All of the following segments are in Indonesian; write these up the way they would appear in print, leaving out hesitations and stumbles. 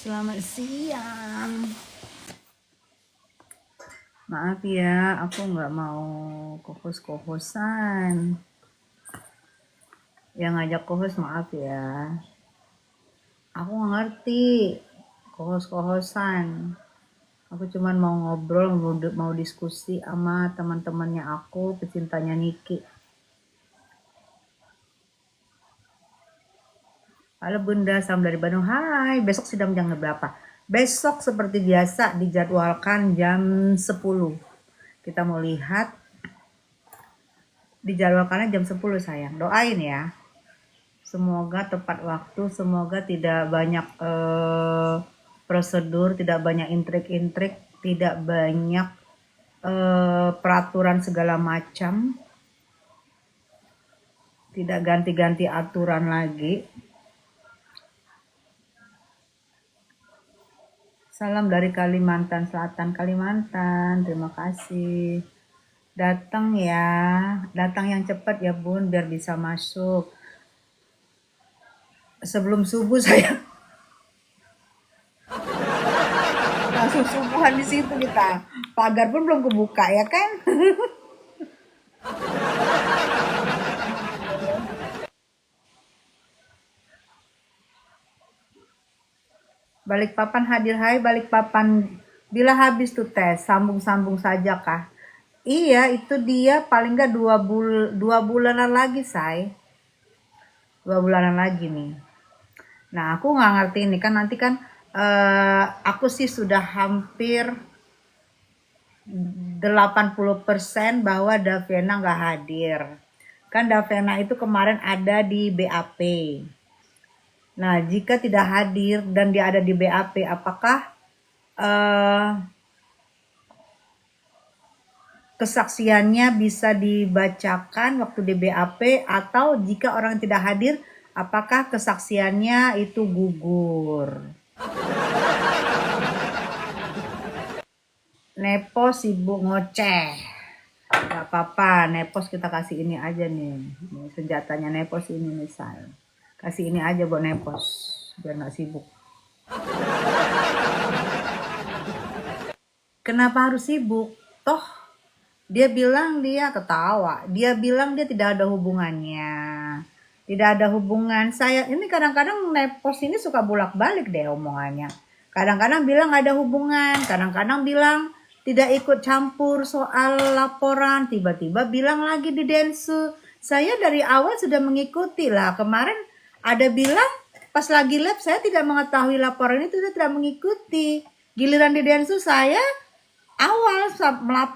Selamat siang. Maaf ya, aku nggak mau kohos-kohosan. Yang ngajak kohos maaf ya. Aku nggak ngerti kohos-kohosan. Aku cuman mau ngobrol, mau diskusi sama teman-temannya aku, pecintanya Niki. Halo Bunda, salam dari Bandung. Hai, besok sidang jam berapa? Besok seperti biasa dijadwalkan jam 10. Kita mau lihat dijadwalkannya jam 10 sayang. Doain ya. Semoga tepat waktu, semoga tidak banyak prosedur, tidak banyak intrik-intrik, tidak banyak peraturan segala macam, tidak ganti-ganti aturan lagi. Salam dari Kalimantan Selatan, Kalimantan. Terima kasih. Datang ya, datang yang cepat ya Bun, biar bisa masuk. Sebelum subuh saya langsung subuhan di situ kita. Pagar pun belum kebuka ya kan? Balikpapan hadir, hai Balikpapan. Bila habis tuh tes, sambung-sambung saja kah? Iya, itu dia paling nggak 2 bulanan lagi, say. 2 bulanan lagi nih. Nah, aku nggak ngerti nih kan nanti kan aku sih sudah hampir 80% bahwa Davena nggak hadir. Kan Davena itu kemarin ada di BAP. Nah, jika tidak hadir dan dia ada di BAP, apakah kesaksiannya bisa dibacakan waktu di BAP, atau jika orang tidak hadir, apakah kesaksiannya itu gugur? Nepos sibuk ngoceh. Gak apa-apa, Nepos kita kasih ini aja nih. Ini senjatanya Nepos ini misal. Kasih ini aja buat Nepos, biar gak sibuk. Kenapa harus sibuk? Toh dia bilang dia ketawa. Dia bilang dia tidak ada hubungannya. Tidak ada hubungan. Saya ini kadang-kadang Nepos ini suka bolak-balik deh omongannya. Kadang-kadang bilang ada hubungan, kadang-kadang bilang tidak ikut campur soal laporan, tiba-tiba bilang lagi di Densu. Saya dari awal sudah mengikuti lah. Kemarin ada bilang pas lagi lab saya tidak mengetahui laporan itu, saya tidak mengikuti. Giliran di Densu saya awal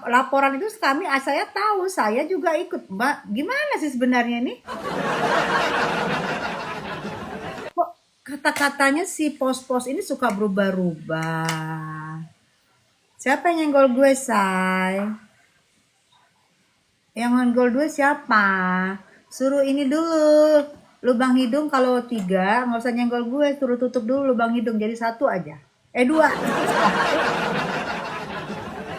laporan itu saya tahu, saya juga ikut. Mbak, gimana sih sebenarnya ini? Kok kata-katanya si pos-pos ini suka berubah-ubah? Siapa yang nyenggol gue, say? Yang nyenggol gue siapa? Suruh ini dulu. Lubang hidung kalau 3, nggak usah nyenggol gue. Suruh tutup dulu lubang hidung, jadi 1 aja. 2.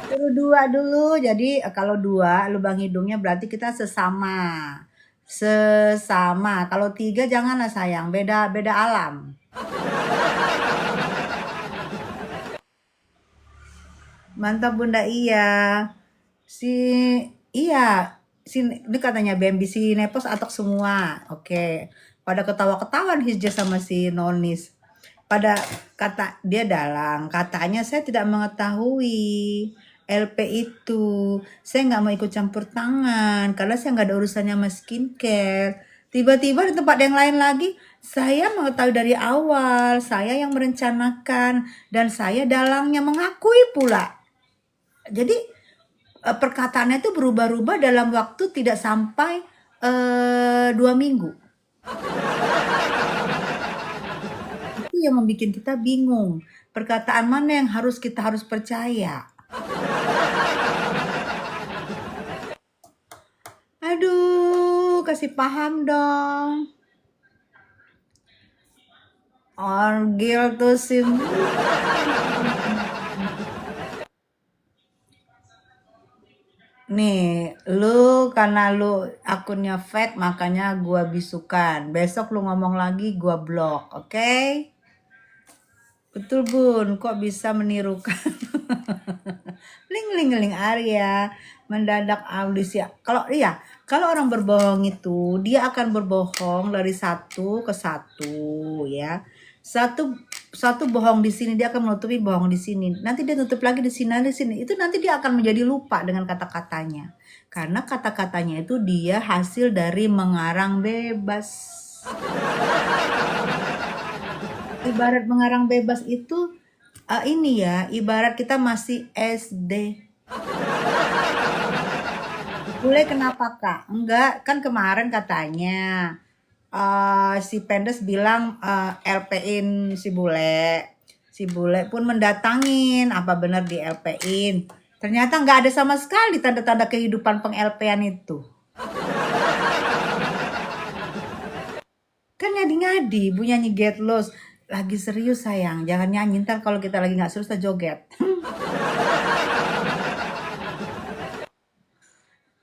Suruh 2 dulu. Jadi kalau 2 lubang hidungnya berarti kita sesama. Sesama. Kalau 3 janganlah sayang, beda alam. Mantap Bunda, iya. Iya, ini katanya Bambi si Nepos atok semua. Oke. Pada ketawa-ketawa Hijja sama si Nonis. Pada kata dia dalang, katanya saya tidak mengetahui LP itu. Saya nggak mau ikut campur tangan karena saya nggak ada urusannya sama skincare. Tiba-tiba di tempat yang lain lagi, saya mengetahui dari awal, saya yang merencanakan dan saya dalangnya, mengakui pula. Jadi perkataannya itu berubah-ubah dalam waktu tidak sampai 2 minggu. Itu yang membuat kita bingung. Perkataan mana yang kita harus percaya? Aduh, kasih paham dong. Orgil tuh sih. Nih, karena lu akunnya fake makanya gua bisukan. Besok lu ngomong lagi gua blok, oke? Betul Bun, kok bisa menirukan? Ling ling ling Arya mendadak audisi. Kalau iya, kalau orang berbohong itu dia akan berbohong dari satu ke satu ya. Satu satu bohong di sini dia akan menutupi bohong di sini. Nanti dia tutup lagi di sini di sini. Itu nanti dia akan menjadi lupa dengan kata-katanya. Karena kata-katanya itu dia hasil dari mengarang bebas. Ibarat mengarang bebas itu ini ya, ibarat kita masih SD. Bule kenapa Kak? Enggak, kan kemarin katanya si Pendes bilang LP-in si Bule. Si Bule pun mendatangin, apa benar di LP-in. Ternyata nggak ada sama sekali tanda-tanda kehidupan peng-LP-an itu. Kan ngadi-ngadi, Bu nyanyi Get Lost. Lagi serius sayang, jangan nyanyi ntar kalau kita lagi nggak serius kita joget.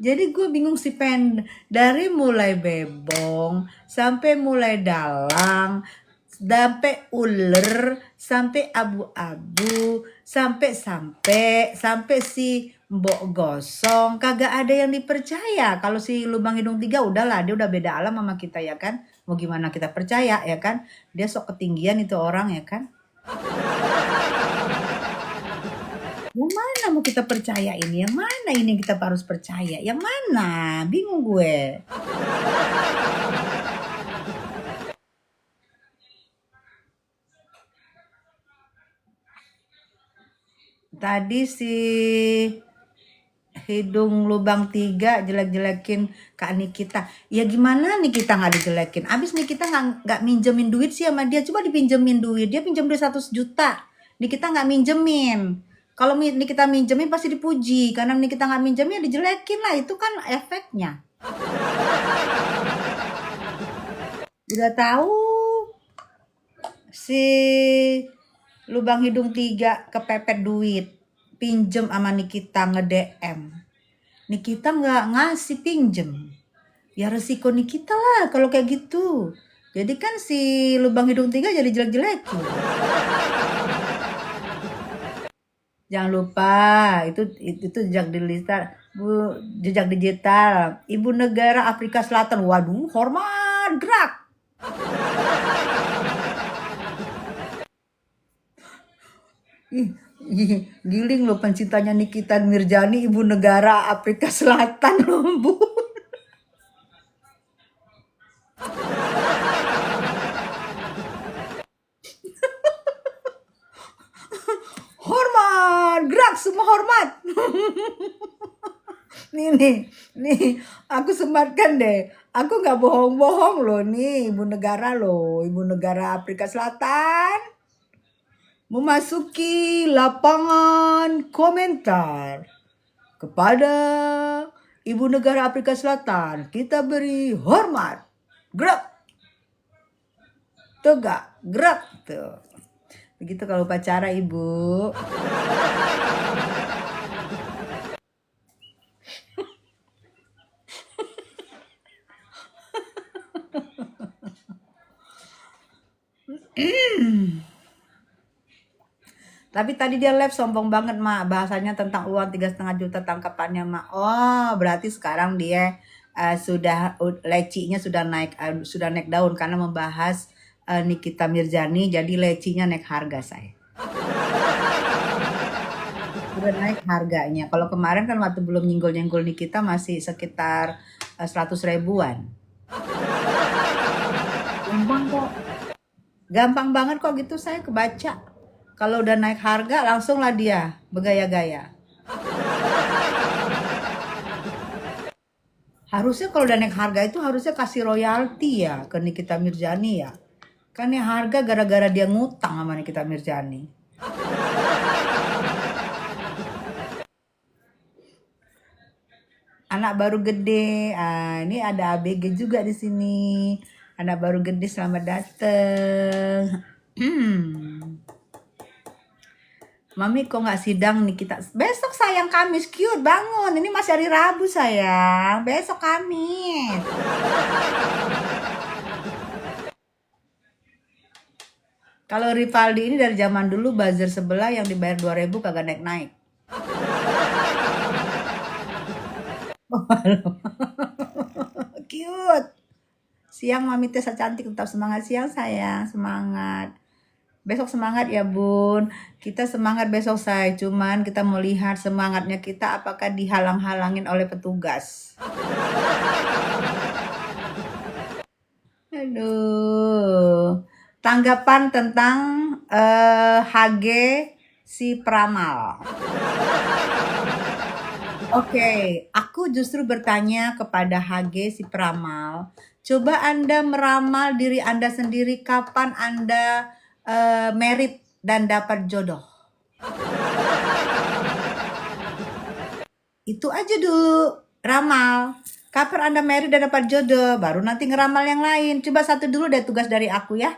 Jadi gue bingung si Pen dari mulai bebong sampai mulai dalang sampai uler sampai abu-abu sampai si Mbok Gosong kagak ada yang dipercaya. Kalau si Lubang Hidung Tiga udahlah dia udah beda alam sama kita ya kan. Mau gimana kita percaya ya kan? Dia sok ketinggian itu orang ya kan. Yang mana mau kita percaya ini? Yang mana ini yang kita harus percaya? Yang mana? Bingung gue. Tadi si Hidung Lubang Tiga jelek-jelekin Kak Nikita. Ya gimana Nikita nggak dijelekin? Abis Nikita nggak minjemin duit sih sama dia. Coba dipinjemin duit. Dia pinjam duit 100 juta. Nikita nggak minjemin. Kalau Nikita minjemin pasti dipuji. Karena Nikita nggak minjemin ya dijelekin lah. Itu kan efeknya. Udah tahu si Lubang Hidung Tiga kepepet duit. Pinjem sama Nikita nge-DM. Nikita nggak ngasih pinjem. Ya resiko Nikita lah kalau kayak gitu. Jadi kan si Lubang Hidung Tiga jadi jelek-jelekin. Jangan lupa itu jejak digital, Bu, jejak digital. Ibu negara Afrika Selatan. Waduh, hormat gerak. Giling loh pencintanya Nikita Mirjani, ibu negara Afrika Selatan loh, Bu. Hormat, gerak semua hormat. nih, aku sematkan deh. Aku nggak bohong-bohong loh nih, ibu negara Afrika Selatan. Memasuki lapangan komentar kepada ibu negara Afrika Selatan. Kita beri hormat. Gerak. Tegak, gerak tuh. Begitu kalau upacara Ibu. Tapi tadi dia live sombong banget Mak, bahasanya tentang uang 3,5 juta tangkapannya Mak. Oh berarti sekarang dia sudah lecinya sudah naik daun karena membahas Nikita Mirjani, jadi lecinya naik harga saya. Udah naik harganya. Kalau kemarin kan waktu belum nyenggol-nyenggol Nikita masih sekitar 100 ribuan. Gampang banget kok gitu saya kebaca. Kalau udah naik harga langsunglah dia bergaya-gaya. Harusnya kalau udah naik harga itu harusnya kasih royalti ya ke Nikita Mirjani ya. Kan ya harga gara-gara dia ngutang sama Nikita Mirjani. Anak baru gede. Ini ada ABG juga di sini. Anak baru gede selamat dateng. Mami kok nggak sidang nih kita? Besok sayang Kamis, cute bangun. Ini masih hari Rabu sayang. Besok Kamis. Kalau Rivaldi ini dari zaman dulu buzzer sebelah yang dibayar 2.000 kagak naik-naik. Cute. Siang Mami Tessa cantik, tetap semangat siang sayang, semangat. Besok semangat ya Bun. Kita semangat besok say. Cuman kita melihat semangatnya kita apakah dihalang-halangin oleh petugas. Aduh. Tanggapan tentang HG si Pramal. Oke, aku justru bertanya kepada HG si Pramal. Coba Anda meramal diri Anda sendiri kapan Anda merit dan dapat jodoh. Itu aja dulu, ramal. Kapan Anda merit dan dapat jodoh, baru nanti ngeramal yang lain. Coba satu dulu deh tugas dari aku ya.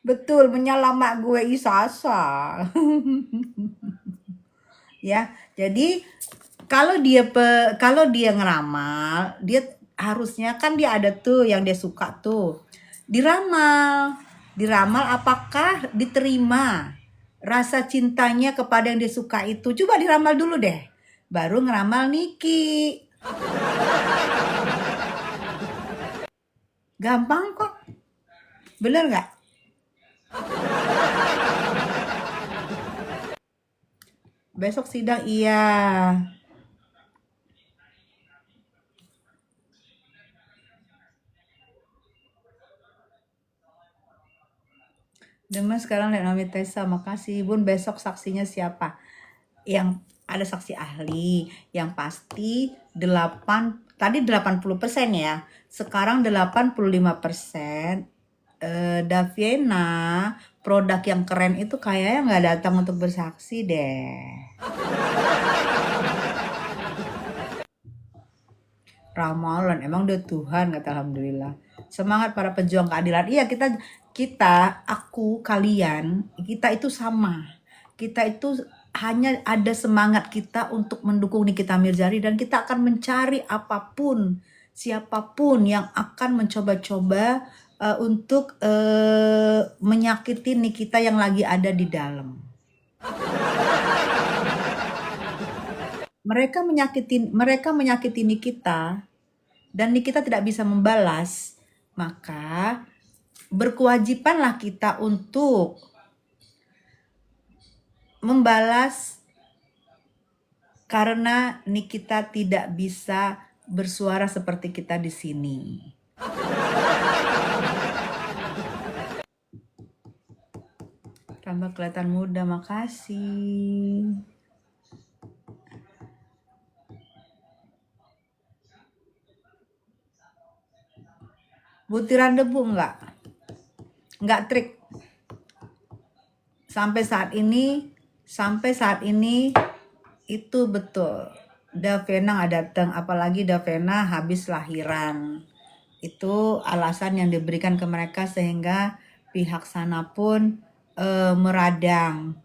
Betul, menyalamak gue Isasa. Ya, jadi kalau dia ngeramal, dia harusnya kan dia ada tuh yang dia suka tuh. Diramal apakah diterima rasa cintanya kepada yang dia suka itu. Coba diramal dulu deh. Baru ngeramal Niki. Gampang kok. Bener nggak? Besok sidang iya. Demen sekarang lihat Mami Tessa, makasih Bun. Besok saksinya siapa? Yang ada saksi ahli, yang pasti 80% ya. Sekarang 85%. Daviena, produk yang keren itu kayaknya nggak datang untuk bersaksi deh. Ramalan, emang dia Tuhan, kata alhamdulillah. Semangat para pejuang keadilan. Iya, aku, kalian, kita itu sama. Kita itu hanya ada semangat kita untuk mendukung Nikita Mirzani dan kita akan mencari apapun, siapapun yang akan mencoba-coba untuk menyakiti Nikita yang lagi ada di dalam. Mereka menyakiti Nikita dan Nikita tidak bisa membalas, maka berkewajibanlah kita untuk membalas karena Nikita tidak bisa bersuara seperti kita di sini. Tambah kelihatan muda, makasih. Butiran debu enggak trik. Sampai saat ini itu betul. Davena nggak datang, apalagi Davena habis lahiran. Itu alasan yang diberikan ke mereka sehingga pihak sana pun meradang.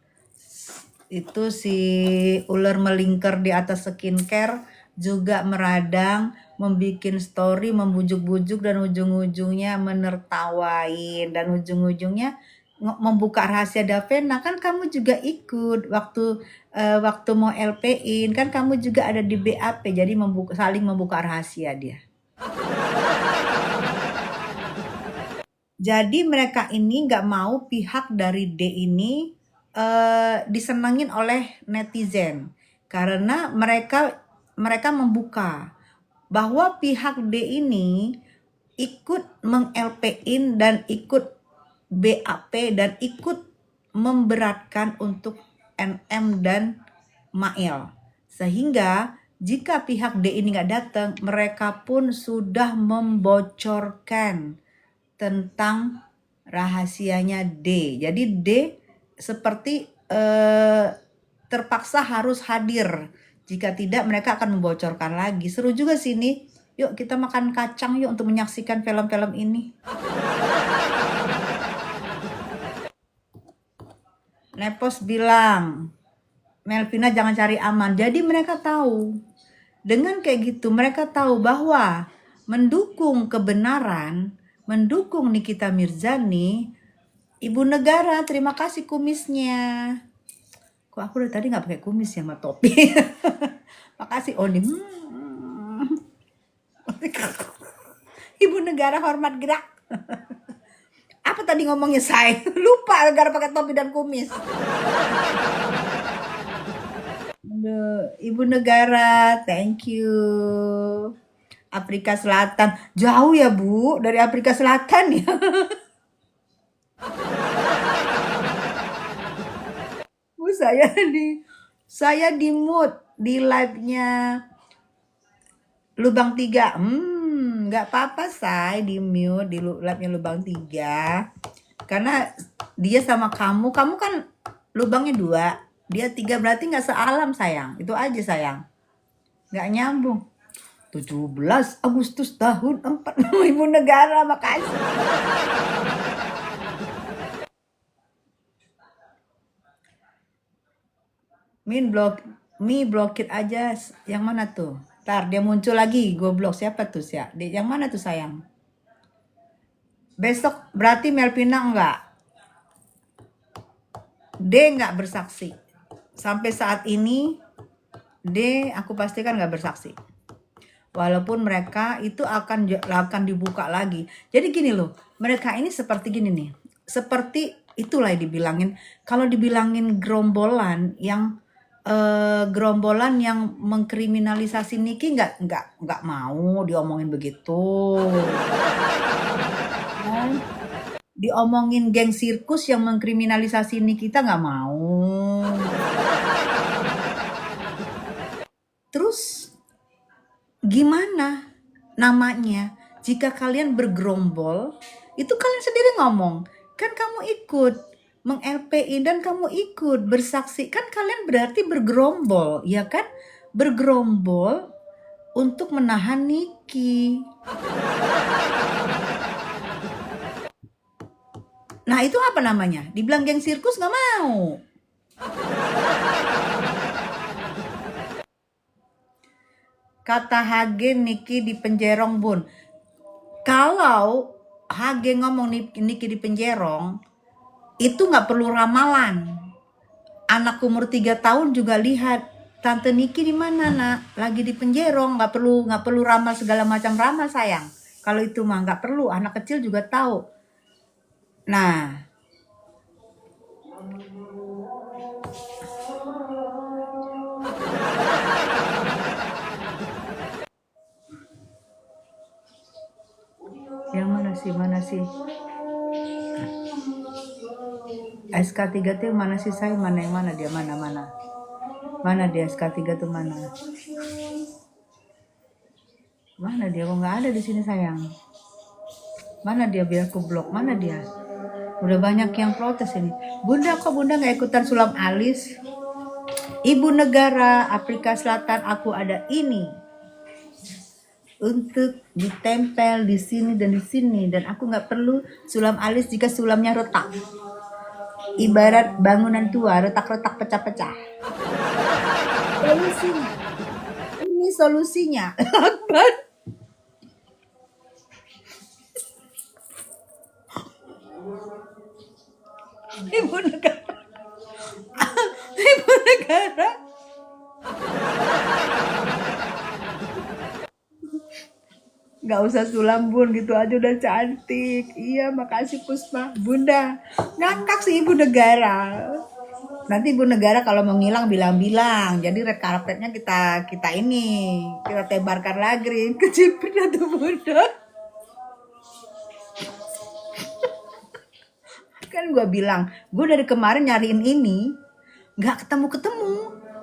Itu si ular melingkar di atas skincare juga meradang, membikin story, membujuk-bujuk dan ujung-ujungnya menertawain dan ujung-ujungnya membuka rahasia Davena. Kan kamu juga ikut waktu mau LP-in, kan kamu juga ada di BAP, jadi saling membuka rahasia dia. Jadi mereka ini nggak mau pihak dari D ini disenengin oleh netizen karena mereka membuka bahwa pihak D ini ikut meng-LP-in dan ikut BAP dan ikut memberatkan untuk NM dan Mail. Sehingga jika pihak D ini nggak datang, mereka pun sudah membocorkan tentang rahasianya D. Jadi D seperti terpaksa harus hadir. Jika tidak, mereka akan membocorkan lagi. Seru juga sih ini. Yuk kita makan kacang yuk untuk menyaksikan film-film ini. Nepos bilang, Melvina jangan cari aman. Jadi mereka tahu. Dengan kayak gitu mereka tahu bahwa mendukung kebenaran, mendukung Nikita Mirzani, ibu negara terima kasih kumisnya. Kok aku dari tadi nggak pakai kumis ya sama topi. Makasih Oni. Ibu negara hormat gerak. Apa tadi ngomongnya saya? Lupa gara pakai topi dan kumis. Aduh, ibu negara, thank you. Afrika Selatan, jauh ya Bu dari Afrika Selatan ya. Bu saya di mood di live-nya Lubang 3. Nggak apa-apa saya di mute di live-nya Lubang 3. Karena dia sama kamu kan lubangnya 2, dia 3 berarti nggak sealam sayang. Itu aja sayang. Nggak nyambung. 17 Agustus tahun 4 ibu negara, makasih. Blokit aja. Yang mana tuh? Ntar dia muncul lagi, gue blok. Siapa tuh ya? Yang mana tuh sayang? Besok berarti Melvina enggak. D enggak bersaksi. Sampai saat ini D aku pastikan enggak bersaksi. Walaupun mereka itu akan dibuka lagi. Jadi gini loh, mereka ini seperti gini nih. Seperti itulah yang dibilangin. Kalau dibilangin gerombolan yang mengkriminalisasi Niki nggak mau diomongin begitu. Diomongin geng sirkus yang mengkriminalisasi Nikita nggak mau. Terus gimana namanya jika kalian bergerombol? Itu kalian sendiri ngomong, kan kamu ikut meng-LPI dan kamu ikut bersaksi, kan kalian berarti bergerombol, ya kan? Bergerombol untuk menahan Niki. Nah itu apa namanya? Dibilang geng sirkus nggak mau. Kata Hage Niki di penjerong Bun. Kalau Hage ngomong Niki di penjerong, itu nggak perlu ramalan. Anak umur 3 tahun juga lihat Tante Niki di mana nak, lagi di penjerong, nggak perlu ramal segala macam ramal sayang. Kalau itu mah nggak perlu, anak kecil juga tahu. Nah, yang mana sih? SK3 tuh mana sih saya? Mana yang mana dia? Mana? Mana dia SK3 tuh mana? Mana dia? Kok nggak ada di sini sayang? Mana dia? Biar aku blok. Mana dia? Udah banyak yang protes ini. Bunda kok Bunda nggak ikutan sulam alis? Ibu negara Afrika Selatan, aku ada ini untuk ditempel di sini dan di sini, dan aku nggak perlu sulam alis jika sulamnya retak. Ibarat bangunan tua, retak-retak pecah-pecah. Solusinya. Ini solusinya. Ibu negara. Ibu negara. Gak usah sulam Bun, gitu aja udah cantik. Iya, makasih Puspa. Bunda, ngakak sih ibu negara. Nanti ibu negara kalau mau ngilang bilang-bilang. Jadi red carpetnya kita tebarkan lagi. Keciprit tuh Bunda. Kan gue bilang, gue dari kemarin nyariin ini, gak ketemu.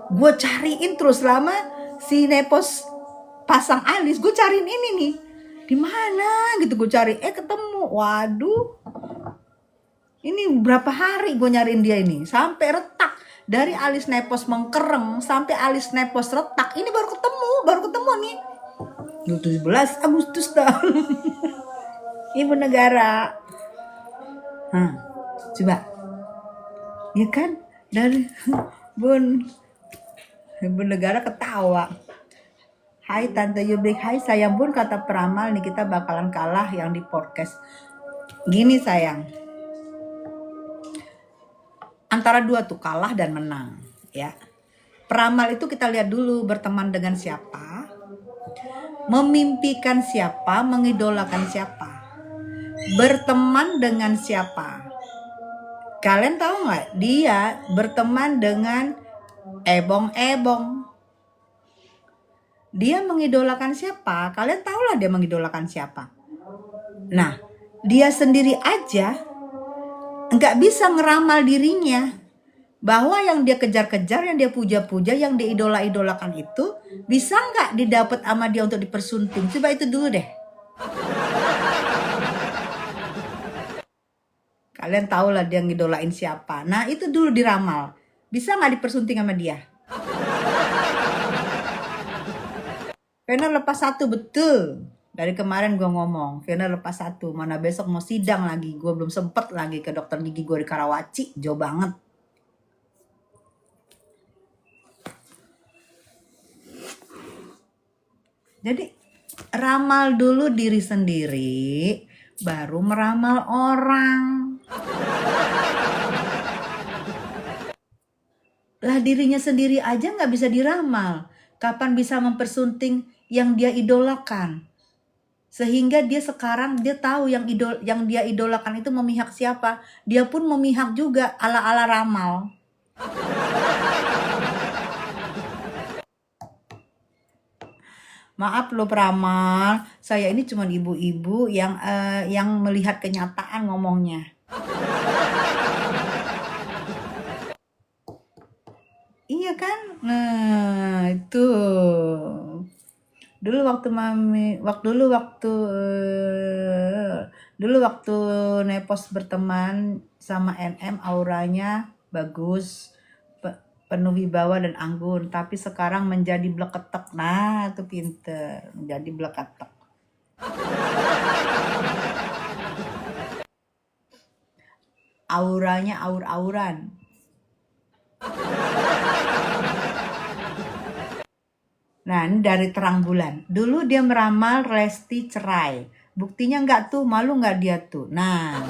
Gue cariin terus lama si Nepos pasang alis, gue cariin ini nih. Di mana gitu gue cari, ketemu. Waduh. Ini berapa hari gue nyariin dia ini, sampai retak. Dari alis Nepos mengkereng sampai alis Nepos retak. Ini baru ketemu nih. 17 Agustus tahun. Ibu negara. Coba. Ya kan? Dari Bun. Ibu negara ketawa. Hai Tante Yubrik, hai sayang pun kata peramal nih kita bakalan kalah yang di podcast. Gini sayang, antara dua tuh kalah dan menang ya. Peramal itu kita lihat dulu berteman dengan siapa, memimpikan siapa, mengidolakan siapa, berteman dengan siapa. Kalian tahu nggak? Dia berteman dengan ebong-ebong. Dia mengidolakan siapa? Kalian tahu lah dia mengidolakan siapa. Nah, dia sendiri aja nggak bisa ngeramal dirinya bahwa yang dia kejar-kejar, yang dia puja-puja, yang dia idola-idolakan itu bisa nggak didapat sama dia untuk dipersunting. Coba itu dulu deh. Kalian tahu lah dia ngidolain siapa. Nah itu dulu diramal. Bisa nggak dipersunting sama dia? Vena lepas satu, betul. Dari kemarin gue ngomong, Vena lepas satu. Mana besok mau sidang lagi. Gue belum sempet lagi ke dokter gigi gue di Karawaci. Jauh banget. Jadi ramal dulu diri sendiri, baru meramal orang. Lah dirinya sendiri aja nggak bisa diramal. Kapan bisa mempersunting yang dia idolakan? Sehingga dia sekarang dia tahu yang dia idolakan itu memihak siapa. Dia pun memihak juga ala-ala ramal. Maaf loh peramal, saya ini cuma ibu-ibu yang melihat kenyataan ngomongnya. Iya kan? Nah, itu. Dulu waktu Nepos berteman sama NM auranya bagus, penuh wibawa dan anggun, tapi sekarang menjadi bleketek. Nah, itu pinter, menjadi bleketek. Auranya aur-auran. Nah, ini dari terang bulan. Dulu dia meramal Lesti cerai. Buktinya enggak tuh, malu enggak dia tuh. Nah,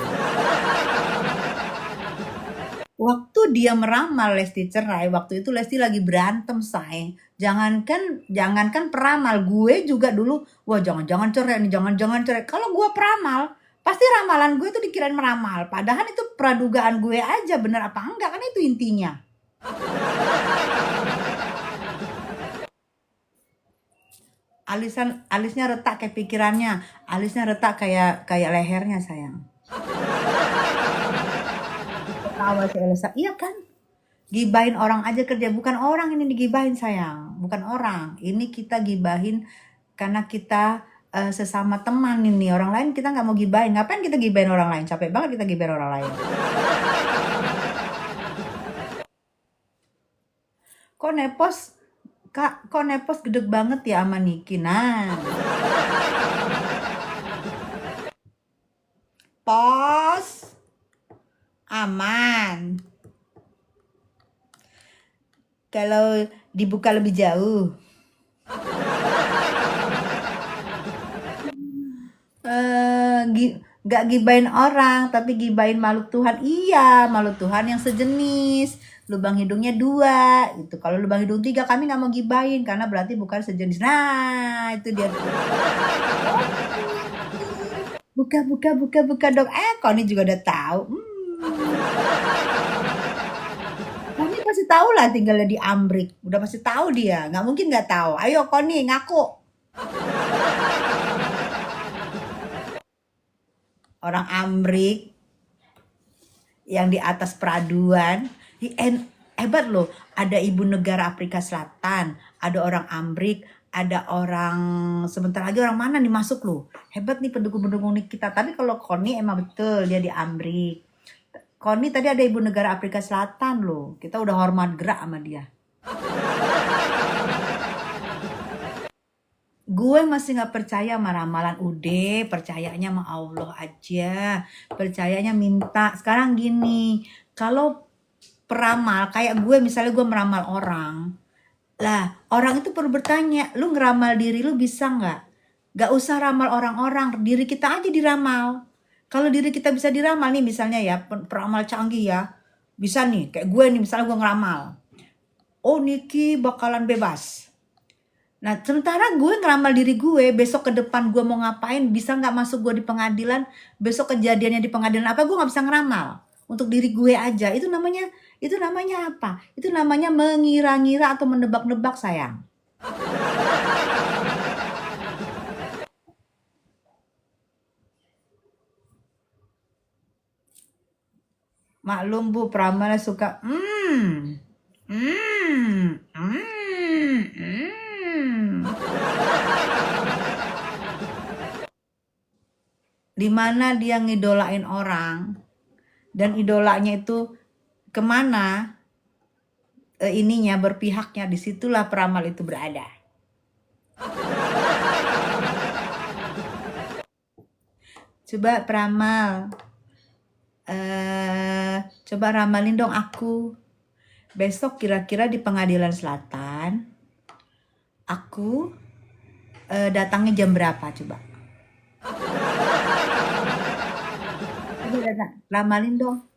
waktu dia meramal Lesti cerai, waktu itu Lesti lagi berantem, say. Jangankan peramal, gue juga dulu, wah jangan-jangan cerai nih, jangan-jangan cerai. Kalau gue peramal, pasti ramalan gue itu dikirain meramal. Padahal itu pradugaan gue aja, bener apa enggak, kan itu intinya. Alisnya retak kayak pikirannya, alisnya retak kayak lehernya sayang. Ketawa si Elsa, iya kan? Gibahin orang aja kerja, bukan orang ini digibahin sayang, bukan orang. Ini kita gibahin karena kita sesama teman ini. Orang lain kita nggak mau gibahin. Ngapain kita gibahin orang lain? Capek banget kita gibahin orang lain. Kok Nepos gede banget ya sama Niki. Nah. Pos. Aman. Kalau dibuka lebih jauh. Gak gibain orang, tapi gibain makhluk Tuhan. Iya, makhluk Tuhan yang sejenis. Lubang hidungnya 2 itu. Kalau lubang hidung 3 kami nggak mau gibain karena berarti bukan sejenis. Nah, itu dia. Buka dong. Koni juga udah tahu. Koni pasti tahu lah tinggalnya di Amrik. Udah pasti tahu dia. Nggak mungkin nggak tahu. Ayo Koni ngaku. Orang Amrik yang di atas peraduan. Hebat loh. Ada ibu negara Afrika Selatan. Ada orang Amrik. Ada orang, sebentar lagi orang mana nih masuk loh. Hebat nih pendukung-pendukung kita. Tapi kalau Koni emang betul dia di Amrik. Koni tadi ada ibu negara Afrika Selatan loh. Kita udah hormat gerak sama dia. Gue masih gak percaya sama ramalan. Udah, percayanya sama Allah aja. Percayanya minta. Sekarang gini, kalau peramal, kayak gue misalnya gue meramal orang. Lah, orang itu perlu bertanya, lu ngeramal diri lu bisa nggak? Gak usah ramal orang-orang, diri kita aja diramal. Kalau diri kita bisa diramal nih misalnya ya, peramal canggih ya. Bisa nih, kayak gue nih misalnya gue ngeramal. Oh, Niki bakalan bebas. Nah, sementara gue ngeramal diri gue, besok ke depan gue mau ngapain, bisa nggak masuk gue di pengadilan, besok kejadiannya di pengadilan apa, gue nggak bisa ngeramal. Untuk diri gue aja, itu namanya apa? Itu namanya mengira-ngira atau menebak-nebak sayang. Maklum Bu, peramalnya suka, hmm, hmm. Di mana dia ngidolain orang, dan idolanya itu kemana ininya berpihaknya, disitulah peramal itu berada. Coba peramal, coba ramalin dong aku. Besok kira-kira di pengadilan selatan, aku datangnya jam berapa coba? Coba ramalin dong.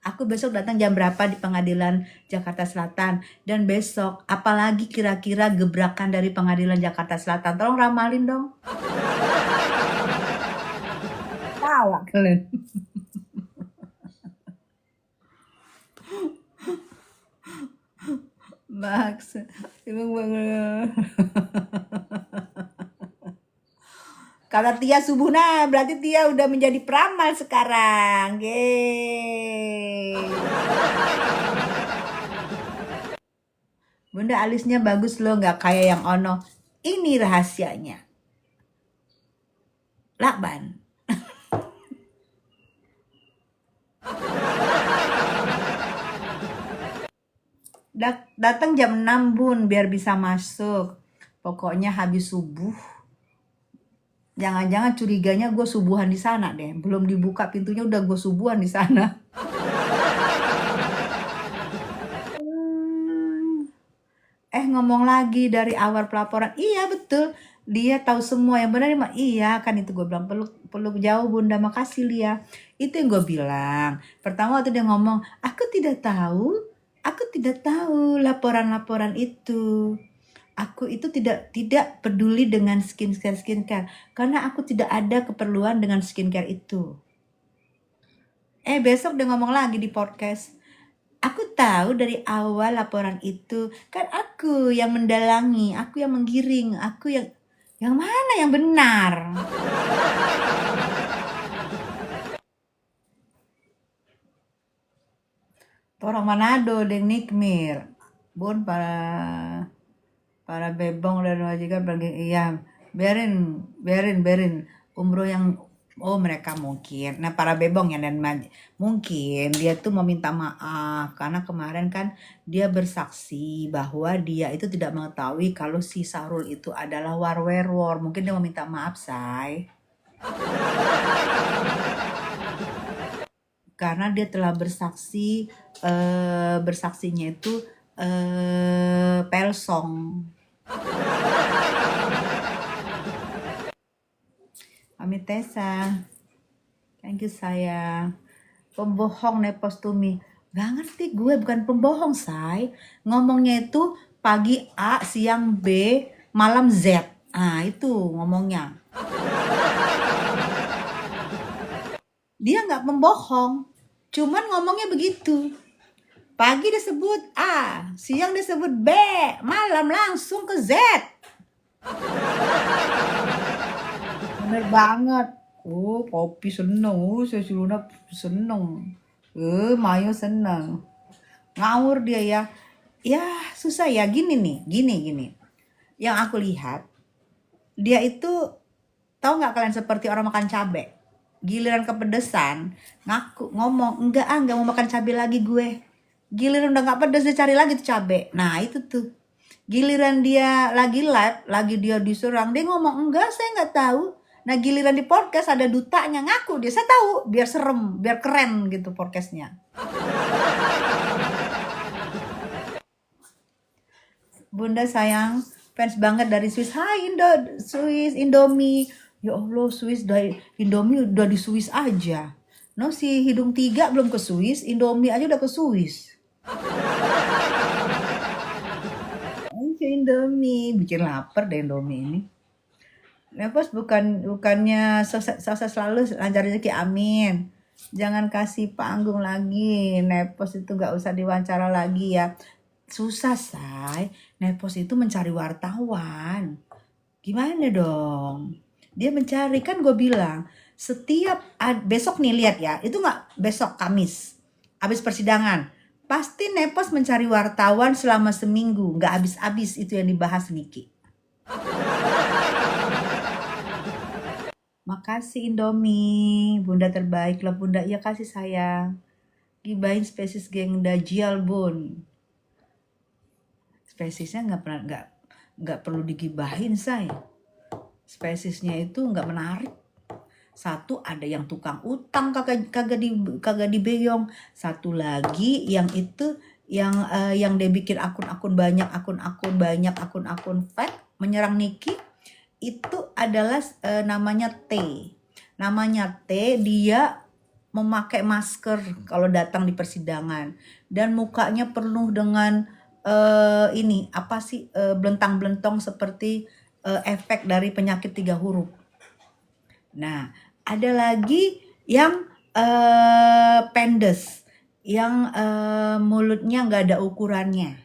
Aku besok datang jam berapa di pengadilan Jakarta Selatan. Dan besok, apalagi kira-kira gebrakan dari pengadilan Jakarta Selatan. Tolong ramalin dong. Tawa kalian. Max, emang banget. Kata Tia Subuhna, berarti Tia udah menjadi peramal sekarang. Yeay. Bunda alisnya bagus loh, nggak kayak yang Ono. Ini rahasianya. Lakban. Datang jam 6 Bun, biar bisa masuk. Pokoknya habis subuh. Jangan-jangan curiganya gue subuhan di sana deh. Belum dibuka pintunya udah gue subuhan di sana. Ngomong lagi dari awal pelaporan. Iya betul. Dia tahu semua yang benar emang iya kan itu gue bilang perlu jauh Bunda, makasih Lia. Itu yang gue bilang. Pertama waktu dia ngomong, aku tidak tahu laporan-laporan itu. Aku itu tidak peduli dengan skincare karena aku tidak ada keperluan dengan skincare itu. Besok dia ngomong lagi di podcast. Aku tahu dari awal laporan itu, kan aku yang mendalangi, aku yang menggiring, aku yang mana yang benar? Orang Manado, Deng Nikmir, Bun para bebong dan majikan pergi, iya, berin, umroh yang mereka mungkin. Nah, para bebong ya dan mungkin dia tuh meminta maaf karena kemarin kan dia bersaksi bahwa dia itu tidak mengetahui kalau si Sahrul itu adalah werewolf. Mungkin dia meminta maaf, say. Karena dia telah bersaksi, bersaksinya itu Pelsong. Amit Tessa, thank you sayang. Pembohong nepos tumi. Gak ngerti gue, bukan pembohong say. Ngomongnya itu pagi A, siang B, malam Z. Nah itu ngomongnya. Dia gak pembohong, cuman ngomongnya begitu. Pagi dia sebut A, siang dia sebut B, malam langsung ke Z. Bener banget. Poppy seneng. Saya Luna seneng. Mayo seneng. Ngawur dia ya. Ya susah ya. Gini nih. Gini. Yang aku lihat. Dia itu. Tahu gak kalian seperti orang makan cabai? Giliran kepedesan. Ngomong. Enggak mau makan cabai lagi gue. Giliran udah gak pedes dia cari lagi tuh cabai. Nah itu tuh. Giliran dia lagi live. Lagi dia diserang. Dia ngomong. Enggak saya gak tahu. Nah giliran di podcast ada dutanya ngaku dia, saya tahu, biar serem, biar keren gitu podcastnya. Bunda sayang, fans banget dari Swiss. Hai Swiss Indomie. Ya Allah, Swiss dari Indomie udah di Swiss aja. No, si hidung tiga belum ke Swiss, Indomie aja udah ke Swiss. Thank you Indomie, bikin lapar deh Indomie ini. Nepos bukannya sukses selalu, lancar rezeki, amin. Jangan kasih panggung lagi. Nepos itu nggak usah diwawancara lagi ya. Susah, say. Nepos itu mencari wartawan. Gimana dong? Dia mencari, kan gue bilang setiap besok nih, lihat ya, itu nggak besok Kamis habis persidangan, pasti Nepos mencari wartawan selama seminggu, nggak habis-habis itu yang dibahas Niki. Makasih Indomie, Bunda terbaik lah Bunda. Iya kasih sayang. Gibahin spesies geng Dajjal Bun. Spesiesnya nggak perlu digibahin, say. Spesiesnya itu nggak menarik. Satu, ada yang tukang utang kagak dibeyong. Satu lagi yang itu yang dia bikin akun-akun fake menyerang Niki. Itu adalah namanya T. Namanya T, dia memakai masker kalau datang di persidangan dan mukanya penuh dengan ini apa sih, belentang-belentong seperti efek dari penyakit 3 huruf. Nah, ada lagi yang pendes, yang mulutnya nggak ada ukurannya,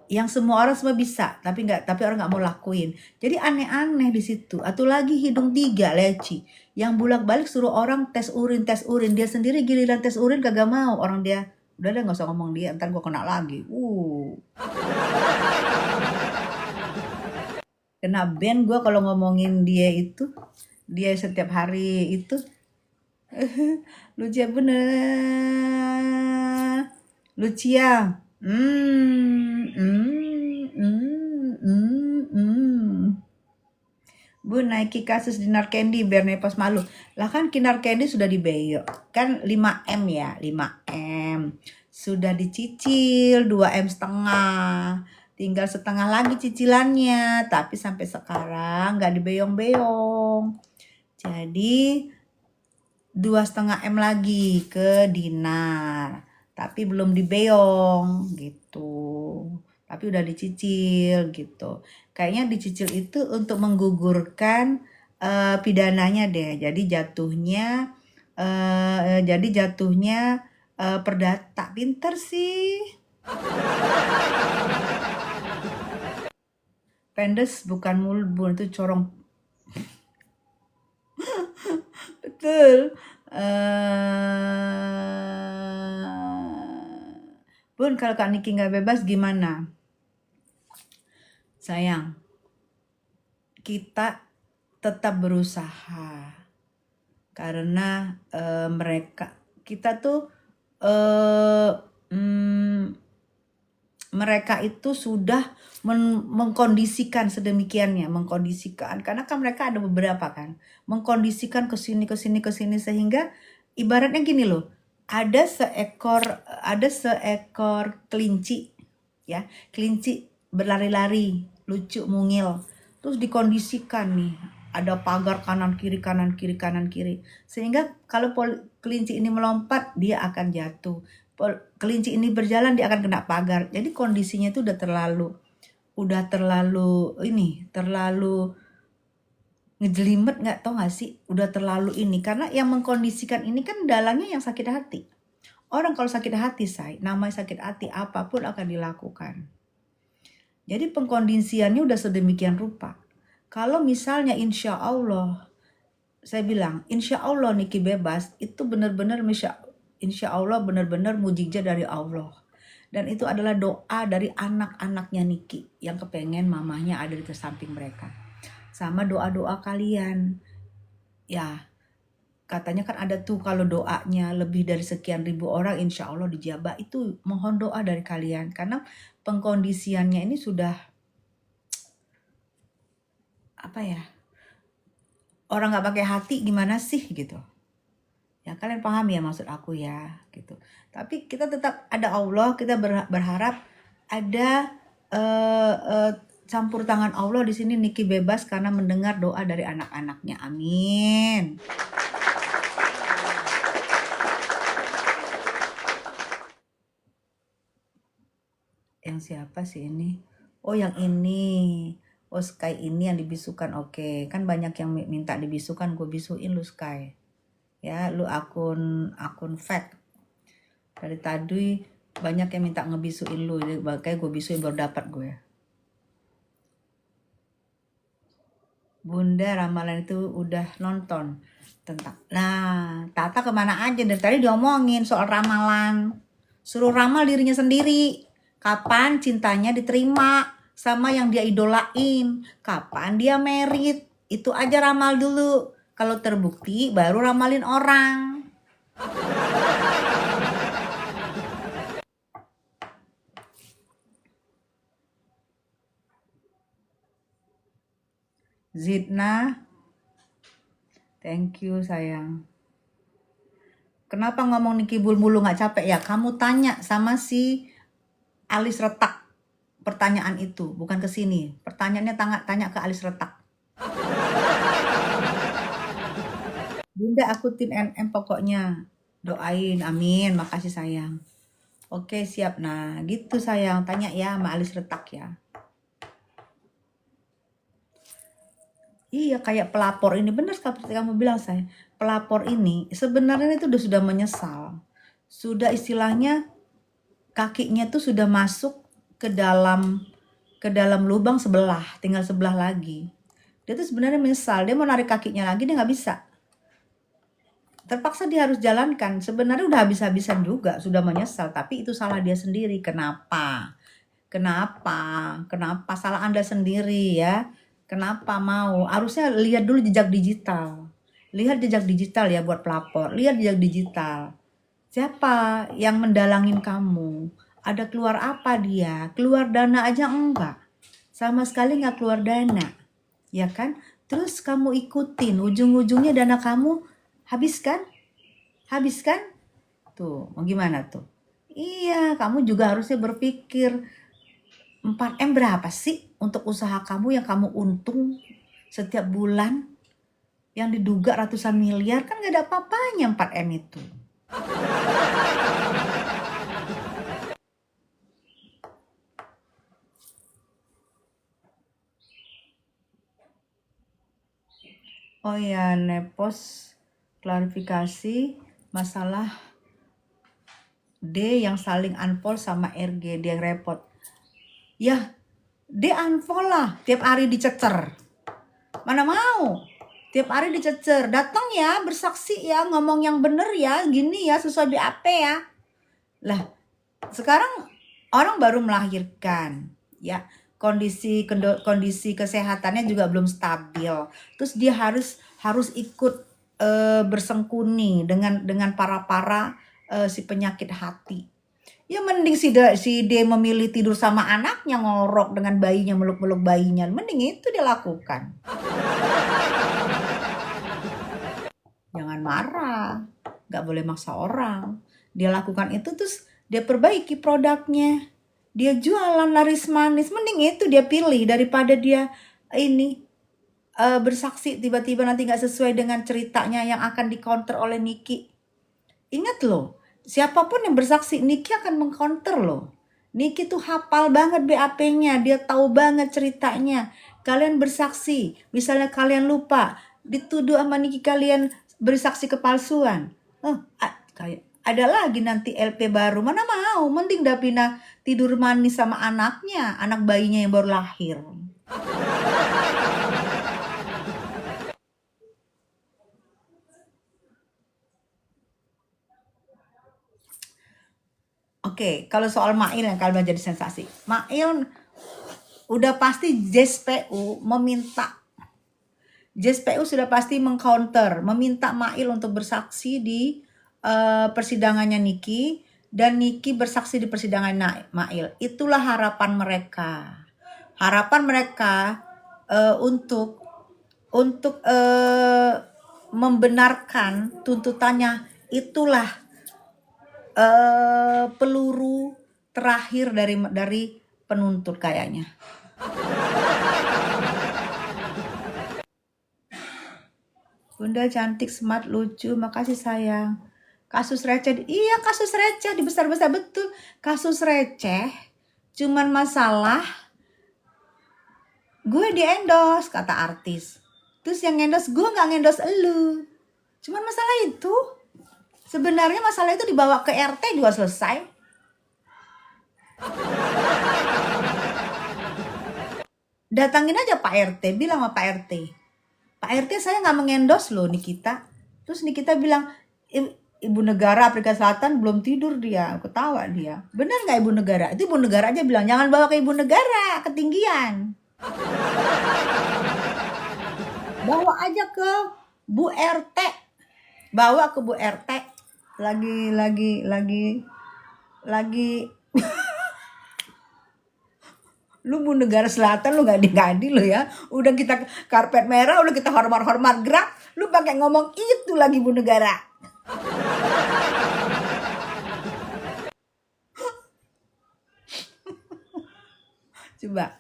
yang semua orang semua bisa, tapi orang nggak mau lakuin. Jadi aneh-aneh di situ. Atau lagi hidung 3 leci, yang bolak-balik suruh orang tes urin, dia sendiri giliran tes urin kagak mau. Orang dia udah deh, nggak usah ngomong dia, ntar gue kena lagi. Kena ban gue kalau ngomongin dia itu. Dia setiap hari itu Lucia bener, Lucia. Bu, naiki kasus Dinar Candy biar Nepos malu. Lah kan Kinar Candy sudah dibeyo. Kan 5M ya, 5M. Sudah dicicil 2M setengah. Tinggal setengah lagi cicilannya. Tapi sampai sekarang nggak dibeyong-beyong. Jadi 2,5M lagi ke Dinar. Tapi belum dibeyong gitu. Tapi udah dicicil gitu. Kayaknya dicicil itu untuk menggugurkan pidananya deh. Jadi jatuhnya perdata. Pinter sih. Pendes bukan mulut, Bun, itu corong. Betul. Bun, kalau Kak Niki nggak bebas gimana? Sayang, kita tetap berusaha karena kita tuh mereka itu sudah mengkondisikan sedemikiannya, karena kan mereka ada beberapa kan, mengkondisikan ke sini sehingga ibaratnya gini loh, ada seekor kelinci ya, kelinci berlari-lari lucu mungil, terus dikondisikan nih ada pagar kanan kiri sehingga kalau kelinci ini melompat dia akan jatuh, kelinci ini berjalan dia akan kena pagar. Jadi kondisinya itu udah terlalu ngejelimet, nggak tau nggak sih, udah terlalu ini, karena yang mengkondisikan ini kan dalangnya yang sakit hati. Orang kalau sakit hati, namanya sakit hati, apapun akan dilakukan. Jadi pengkondisiannya udah sedemikian rupa. Kalau misalnya insya Allah, saya bilang insya Allah Niki bebas, itu benar-benar insya Allah benar-benar mujizat dari Allah. Dan itu adalah doa dari anak-anaknya Niki yang kepengen mamahnya ada di samping mereka. Sama doa-doa kalian. Ya, katanya kan ada tuh kalau doanya lebih dari sekian ribu orang insya Allah dijabah. Itu mohon doa dari kalian. Karena pengkondisiannya ini sudah apa ya, orang gak pakai hati gimana sih gitu. Ya kalian paham ya maksud aku ya gitu. Tapi kita tetap ada Allah, kita berharap ada eh, eh, campur tangan Allah di sini. Niki bebas karena mendengar doa dari anak-anaknya. Amin. Yang siapa sih ini? Oh, yang ini. Oh, Sky ini yang dibisukan. Oke, kan banyak yang minta dibisukan, gue bisuin lu Sky. Ya, lu akun fake. Dari tadi banyak yang minta ngebisuin lu, kayak gue bisuin baru dapat gue. Bunda ramalan itu udah nonton tentang. Nah, Tata kemana aja dari tadi diomongin soal ramalan. Suruh ramal dirinya sendiri. Kapan cintanya diterima sama yang dia idolain. Kapan dia merit. Itu aja ramal dulu. Kalau terbukti baru ramalin orang. Zidna, thank you sayang. Kenapa ngomong Niki Bul mulu nggak capek ya? Kamu tanya sama si Alis Retak pertanyaan itu, bukan ke sini. Pertanyaannya tanya ke Alis Retak. Bunda aku tim NM pokoknya. Doain, amin. Makasih sayang. Oke siap. Nah gitu sayang, tanya ya sama Alis Retak ya. Iya kayak pelapor ini, benar seperti kamu bilang saya. Pelapor ini sebenarnya itu sudah menyesal. Sudah istilahnya kakinya tuh sudah masuk ke dalam lubang sebelah, tinggal sebelah lagi. Dia tuh sebenarnya menyesal, dia mau narik kakinya lagi dia nggak bisa. Terpaksa dia harus jalankan. Sebenarnya udah habis-habisan juga, sudah menyesal, tapi itu salah dia sendiri. Kenapa? Kenapa salah Anda sendiri ya? Kenapa mau? Harusnya lihat dulu jejak digital. Lihat jejak digital ya buat pelapor. Lihat jejak digital. Siapa yang mendalangin kamu? Ada keluar apa dia? Keluar dana aja enggak. Sama sekali nggak keluar dana. Ya kan? Terus kamu ikutin. Ujung-ujungnya dana kamu habiskan? Habiskan? Tuh, mau gimana tuh? Iya, kamu juga harusnya berpikir 4M berapa sih untuk usaha kamu yang kamu untung setiap bulan? Yang diduga ratusan miliar kan gak ada apa-apanya 4M itu. Oh ya, Nepos klarifikasi masalah D yang saling unfollow sama RG, dia repot. Ya, D unfollow lah, tiap hari dicecer. Mana mau? Tiap hari dicecer. Datang ya, bersaksi ya, ngomong yang bener ya, gini ya, sesuai BAP ya. Lah, sekarang orang baru melahirkan, ya. Kondisi kesehatannya juga belum stabil. Terus dia harus ikut bersengkuni dengan para si penyakit hati. Ya mending si D memilih tidur sama anaknya, ngorok dengan bayinya, meluk-meluk bayinya. Mending itu dia lakukan. Jangan marah, nggak boleh maksa orang. Dia lakukan itu terus dia perbaiki produknya. Dia jualan laris manis, mending itu dia pilih daripada dia ini bersaksi tiba-tiba nanti nggak sesuai dengan ceritanya yang akan di-counter oleh Niki. Ingat loh, siapapun yang bersaksi, Niki akan meng-counter loh. Niki tuh hafal banget BAP-nya, dia tahu banget ceritanya. Kalian bersaksi, misalnya kalian lupa, dituduh sama Niki kalian bersaksi kepalsuan. Kayak ada lagi nanti LP baru, mana mau, mending Davina tidur manis sama anaknya, anak bayinya yang baru lahir. Oke, kalau soal Mail yang kalau jadi sensasi, Mail udah pasti JSPU meminta, JSPU sudah pasti mengcounter, meminta Mail untuk bersaksi di persidangannya Niki, dan Niki bersaksi di persidangan Mail. Itulah harapan mereka. Harapan mereka untuk membenarkan tuntutannya. Itulah peluru terakhir dari penuntut kayaknya. Bunda cantik, smart, lucu, makasih sayang. Kasus receh, iya kasus receh dibesar-besar betul. Kasus receh, cuman masalah gue di endorse kata artis. Terus yang endorse gue nggak endorse elu. Cuman masalah itu. Sebenarnya masalah itu dibawa ke RT juga selesai. Datangin aja Pak RT, bilang sama Pak RT. Pak RT saya nggak mengendos loh Nikita. Terus Nikita bilang, Ibu Negara Afrika Selatan belum tidur dia. Ketawa dia. Bener nggak Ibu Negara? Itu Ibu Negara aja bilang, jangan bawa ke Ibu Negara, ketinggian. Bawa aja ke Bu RT. Bawa ke Bu RT. Lagi lu Bu Negara Selatan lu gak adil lo ya. Udah kita karpet merah, udah kita hormat-hormat gerak, lu pakai ngomong itu lagi Bu Negara. Coba.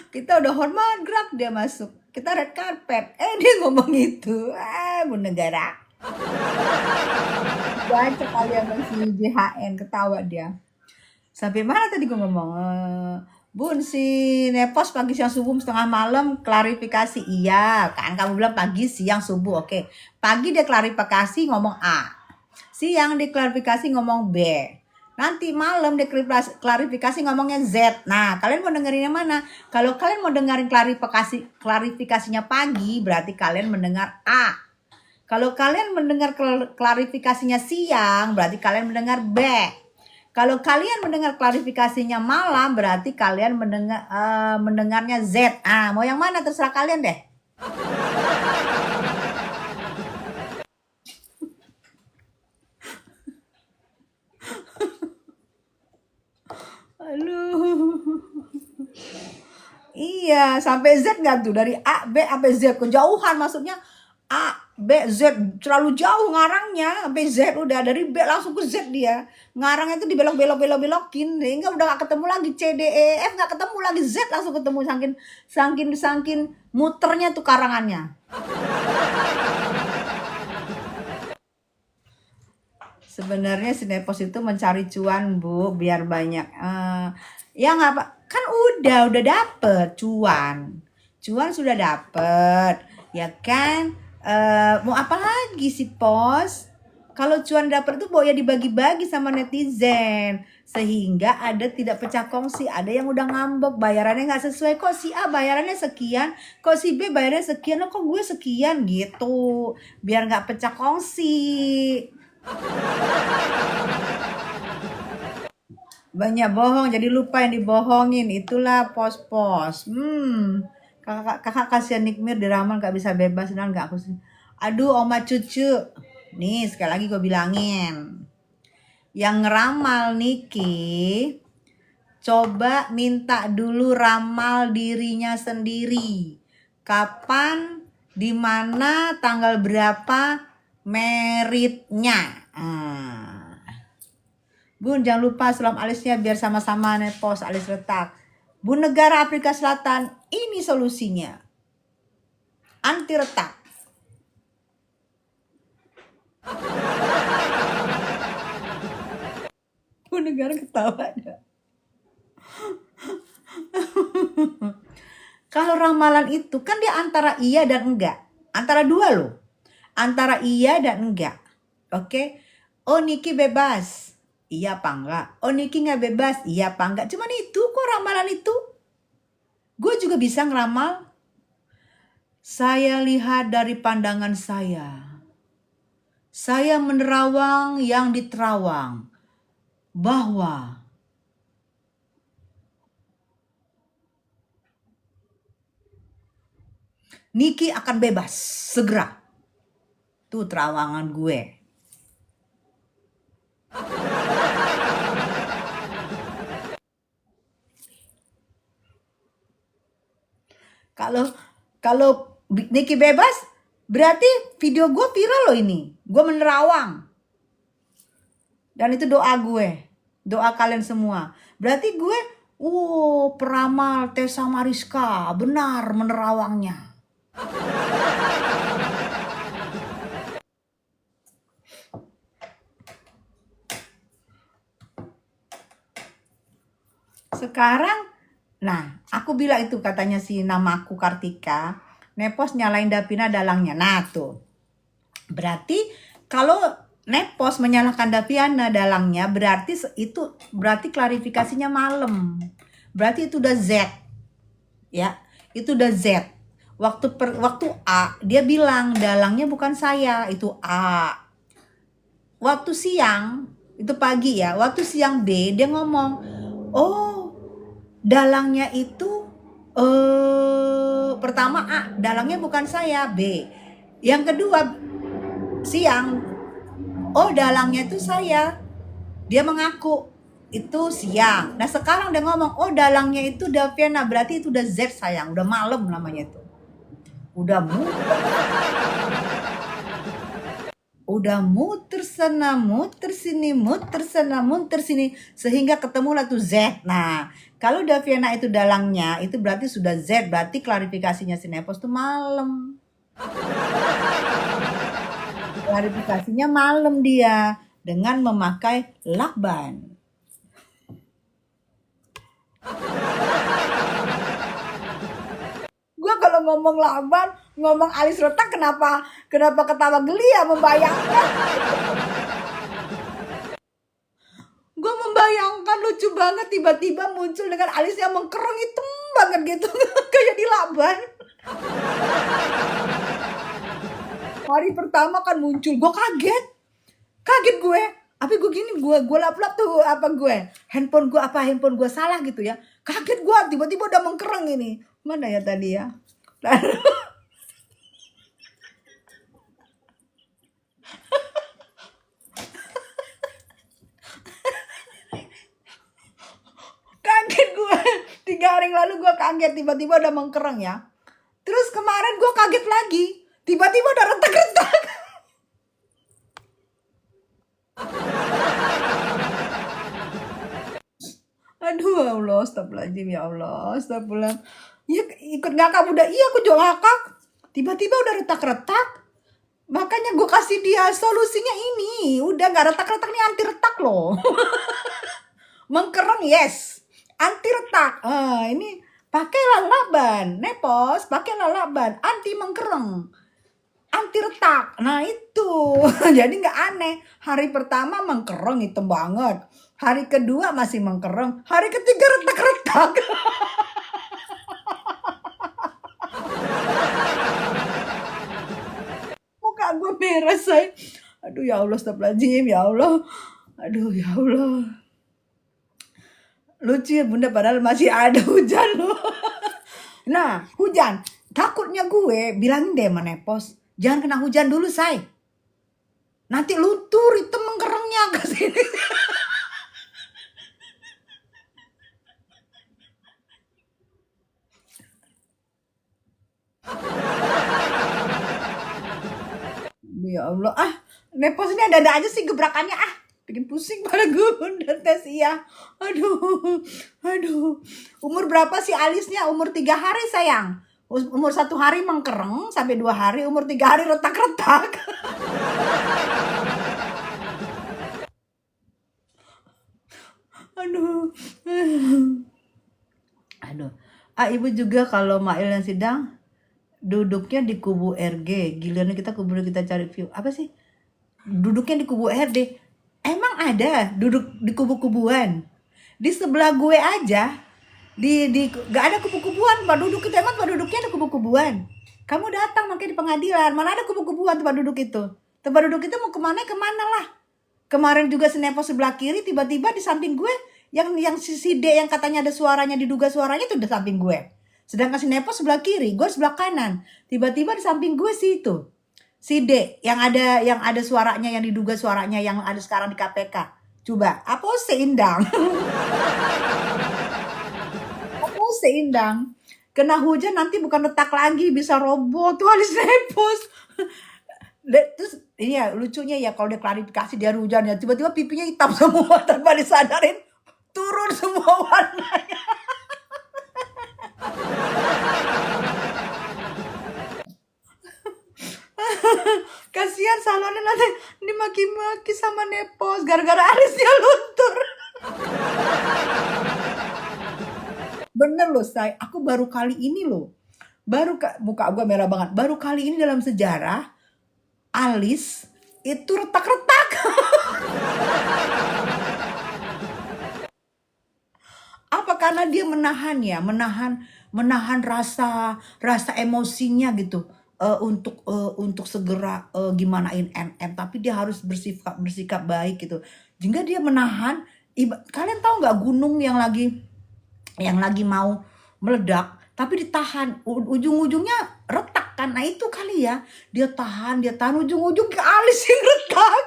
Kita udah hormat gerak dia masuk. Kita red carpet. Dia ngomong itu. Bu Negara. Baca kalian masih JHN, ketawa dia. Sampai mana tadi gue ngomong? Bun, si Nepos pagi siang subuh setengah malam klarifikasi. Iya kan kamu bilang pagi siang subuh. Oke, pagi dia klarifikasi ngomong A, siang dia klarifikasi ngomong B, nanti malam dia klarifikasi ngomongnya Z. Nah kalian mau dengerin yang mana? Kalau kalian mau dengerin klarifikasinya pagi, berarti kalian mendengar A. Kalau kalian mendengar klarifikasinya siang, berarti kalian mendengar B. Kalau kalian mendengar klarifikasinya malam, berarti kalian mendengarnya Z. Mau yang mana terserah kalian deh. Aduh. Iya, sampai Z nggak tuh? Dari A, B, sampai Z. Kejauhan maksudnya A, B, Z. Terlalu jauh ngarangnya. Sampai Z udah. Dari B langsung ke Z dia. Ngarangnya itu dibelok-belokin. Hingga udah nggak ketemu lagi. C, D, E, F nggak ketemu lagi. Z langsung ketemu. Sangkin muternya tuh karangannya. Sebenarnya si Nepos itu mencari cuan, Bu, biar banyak. Ya nggak apa, kan udah dapet cuan sudah dapet, ya kan? Mau apa lagi sih Pos? Kalau cuan dapet tuh ya dibagi-bagi sama netizen, sehingga ada tidak pecah kongsi. Ada yang udah ngambek bayarannya nggak sesuai, kok si A bayarannya sekian, kok si B bayarannya sekian, kok gue sekian gitu, biar nggak pecah kongsi. Banyak bohong jadi lupa yang dibohongin, itulah pos-pos. Kakak kasihan Nikmir diramal gak bisa bebas dan gak aku. Aduh oma cucu. Nih sekali lagi gue bilangin. Yang ngeramal Niki, coba minta dulu ramal dirinya sendiri. Kapan, di mana, tanggal berapa meritnya. Bun, jangan lupa selam alisnya biar sama-sama Nepos alis retak. Bu Negara Afrika Selatan, ini solusinya. Anti retak. Bu Negara ketawa. Kalau ramalan itu kan dia antara iya dan enggak. Antara dua loh. Antara iya dan enggak. Oke. Oh Niki bebas. Iya apa enggak? Oh Niki nggak bebas. Iya apa enggak? Cuman itu kok ramalan itu. Gue juga bisa ngeramal. Saya lihat dari pandangan saya. Saya menerawang yang diterawang. Bahwa Niki akan bebas segera. Tuh terawangan gue. Kalau Niki bebas, berarti video gue viral loh ini. Gue menerawang. Dan itu doa gue. Doa kalian semua. Berarti gue Peramal Tessa Mariska, benar menerawangnya. Sekarang, nah, aku bilang itu katanya si namaku Kartika, Nepos nyalain Davina dalangnya. Nah tuh, berarti kalau Nepos menyalahkan Daviana dalangnya, berarti klarifikasinya malam. Berarti itu udah Z, ya. Itu udah Z. Waktu A dia bilang dalangnya bukan saya, itu A. Waktu siang, itu pagi ya. Waktu siang B dia ngomong, "Oh, dalangnya itu pertama A, dalangnya bukan saya, B. Yang kedua siang, oh dalangnya itu saya." Dia mengaku itu siang. Nah sekarang dia ngomong, oh dalangnya itu Daviana, berarti itu udah Z sayang, udah malam namanya itu. Udah muter sana, muter sini, muter sana, muter sini, sehingga ketemulah tuh Z. Nah, kalau Daviana itu dalangnya, itu berarti sudah Z, berarti klarifikasinya si Nepos tuh malam. Klarifikasinya malam dia dengan memakai lakban. Gue kalau ngomong lakban, ngomong alis retak, kenapa ketawa geli ya, membayangkan. Gue membayangkan lucu banget tiba-tiba muncul dengan alisnya mengkerang hitam banget gitu. Kayak di lakban. Hari pertama kan muncul, gue kaget gue. Tapi gue gini, gue lap-lap tuh handphone gue salah gitu ya. Kaget gue, tiba-tiba udah mengkerang ini. Mana ya tadi ya? Kaget gue. 3 hari lalu gue kaget, tiba-tiba udah mengkerang ya. Terus kemarin gue kaget lagi, tiba-tiba udah retak-retak. Aduh ya Allah, astagfirullahaladzim ya Allah, astagfirullah. Ya ikut ngakak udah, iya aku juga ngakak. Tiba-tiba udah retak-retak. Makanya gue kasih dia solusinya ini. Udah gak retak-retak, nih anti retak loh. Mengkerang yes, anti retak. Ini pakai lalaban, Nepos, pakai lalaban, anti mengkerang, anti retak. Nah itu, jadi nggak aneh. Hari pertama mengkerang hitam banget, hari kedua masih mengkerang, hari ketiga retak-retak. Muka gue merah say. Aduh ya Allah, astagfirullahaladzim ya Allah. Aduh ya Allah. Lucu ya bunda, padahal masih ada hujan loh. Nah hujan, takutnya gue bilangin deh sama Nepos, jangan kena hujan dulu say, nanti luntur hitam mengkerangnya ke sini. Ya Allah, Nepos ini ada aja sih gebrakannya, bikin pusing pada gue dan tes iya. Aduh. Umur berapa sih alisnya? Umur 3 hari sayang. Umur 1 hari mengkereng sampai 2 hari, umur 3 hari retak-retak. Aduh. Ibu juga kalau Mail yang sidang duduknya di kubu RG. Giliran kita cari view. Apa sih? Duduknya di kubu RD. Emang ada duduk di kubu-kubuan? Di sebelah gue aja, gak ada kubu-kubuan, tempat duduk itu. Emang tempat duduknya ada kubu-kubuan? Kamu datang makanya di pengadilan, mana ada kubu-kubuan tempat duduk itu? Tempat duduk itu mau kemana lah. Kemarin juga si Nepos sebelah kiri, tiba-tiba di samping gue, yang si D yang katanya ada suaranya, diduga suaranya itu di samping gue. Sedangkan si Nepos sebelah kiri, gue sebelah kanan. Tiba-tiba di samping gue si itu, si D yang ada suaranya, yang diduga suaranya yang ada sekarang di KPK. Coba, apa seindang? Apa seindang? Kena hujan nanti bukan retak lagi, bisa roboh tuh alis Nepos. Terus ini ya lucunya ya, kalau dia klarifikasi dia hujan ya, tiba-tiba pipinya hitam semua tanpa disadarin. turun semua warnanya. Kasihan salonnya nanti dimaki-maki sama Nepos gara-gara alisnya luntur. Bener loh say, aku baru kali ini loh, muka gua merah banget, baru kali ini dalam sejarah alis itu retak-retak. Apa karena dia menahan ya, menahan rasa emosinya gitu, untuk segera gimanain MM, tapi dia harus bersikap baik gitu. Jika dia menahan, kalian tahu nggak gunung yang lagi mau meledak, tapi ditahan, ujung-ujungnya retak kan? Nah itu kali ya, dia tahan, ujung-ujung ke alis yang retak.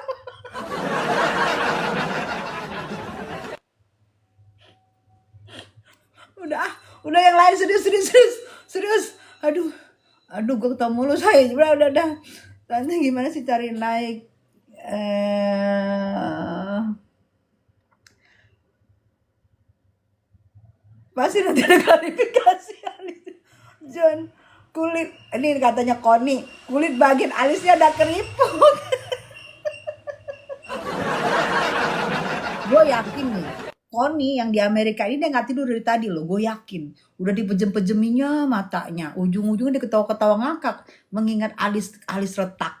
udah yang lain serius. Aduh gue ketemu mulu saya. Udah. Tante gimana sih cari naik pasti nanti ada klarifikasi alis. John, kulit ini katanya Koni, kulit bagian alisnya ada keriput. Gue yakin nih, Koni yang di Amerika ini dia nggak tidur dari tadi loh. Gue yakin udah dipejem-pejeminya matanya, ujung-ujungnya dia ketawa-ketawa ngakak mengingat alis retak.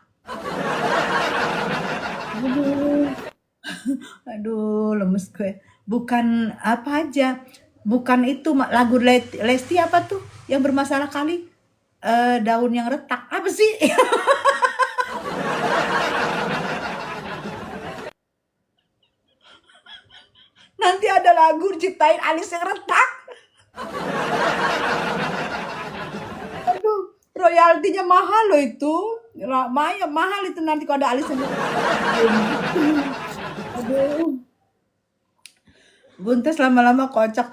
Aduh lemes gue. Bukan apa aja, bukan itu lagu Lesti apa tuh yang bermasalah kali, daun yang retak apa sih? Nanti ada lagu ciptain alis yang retak. Aduh, royaltinya mahal loh itu. Mahal itu nanti kalau ada alis yang retak. Aduh. Buntes lama-lama kocak.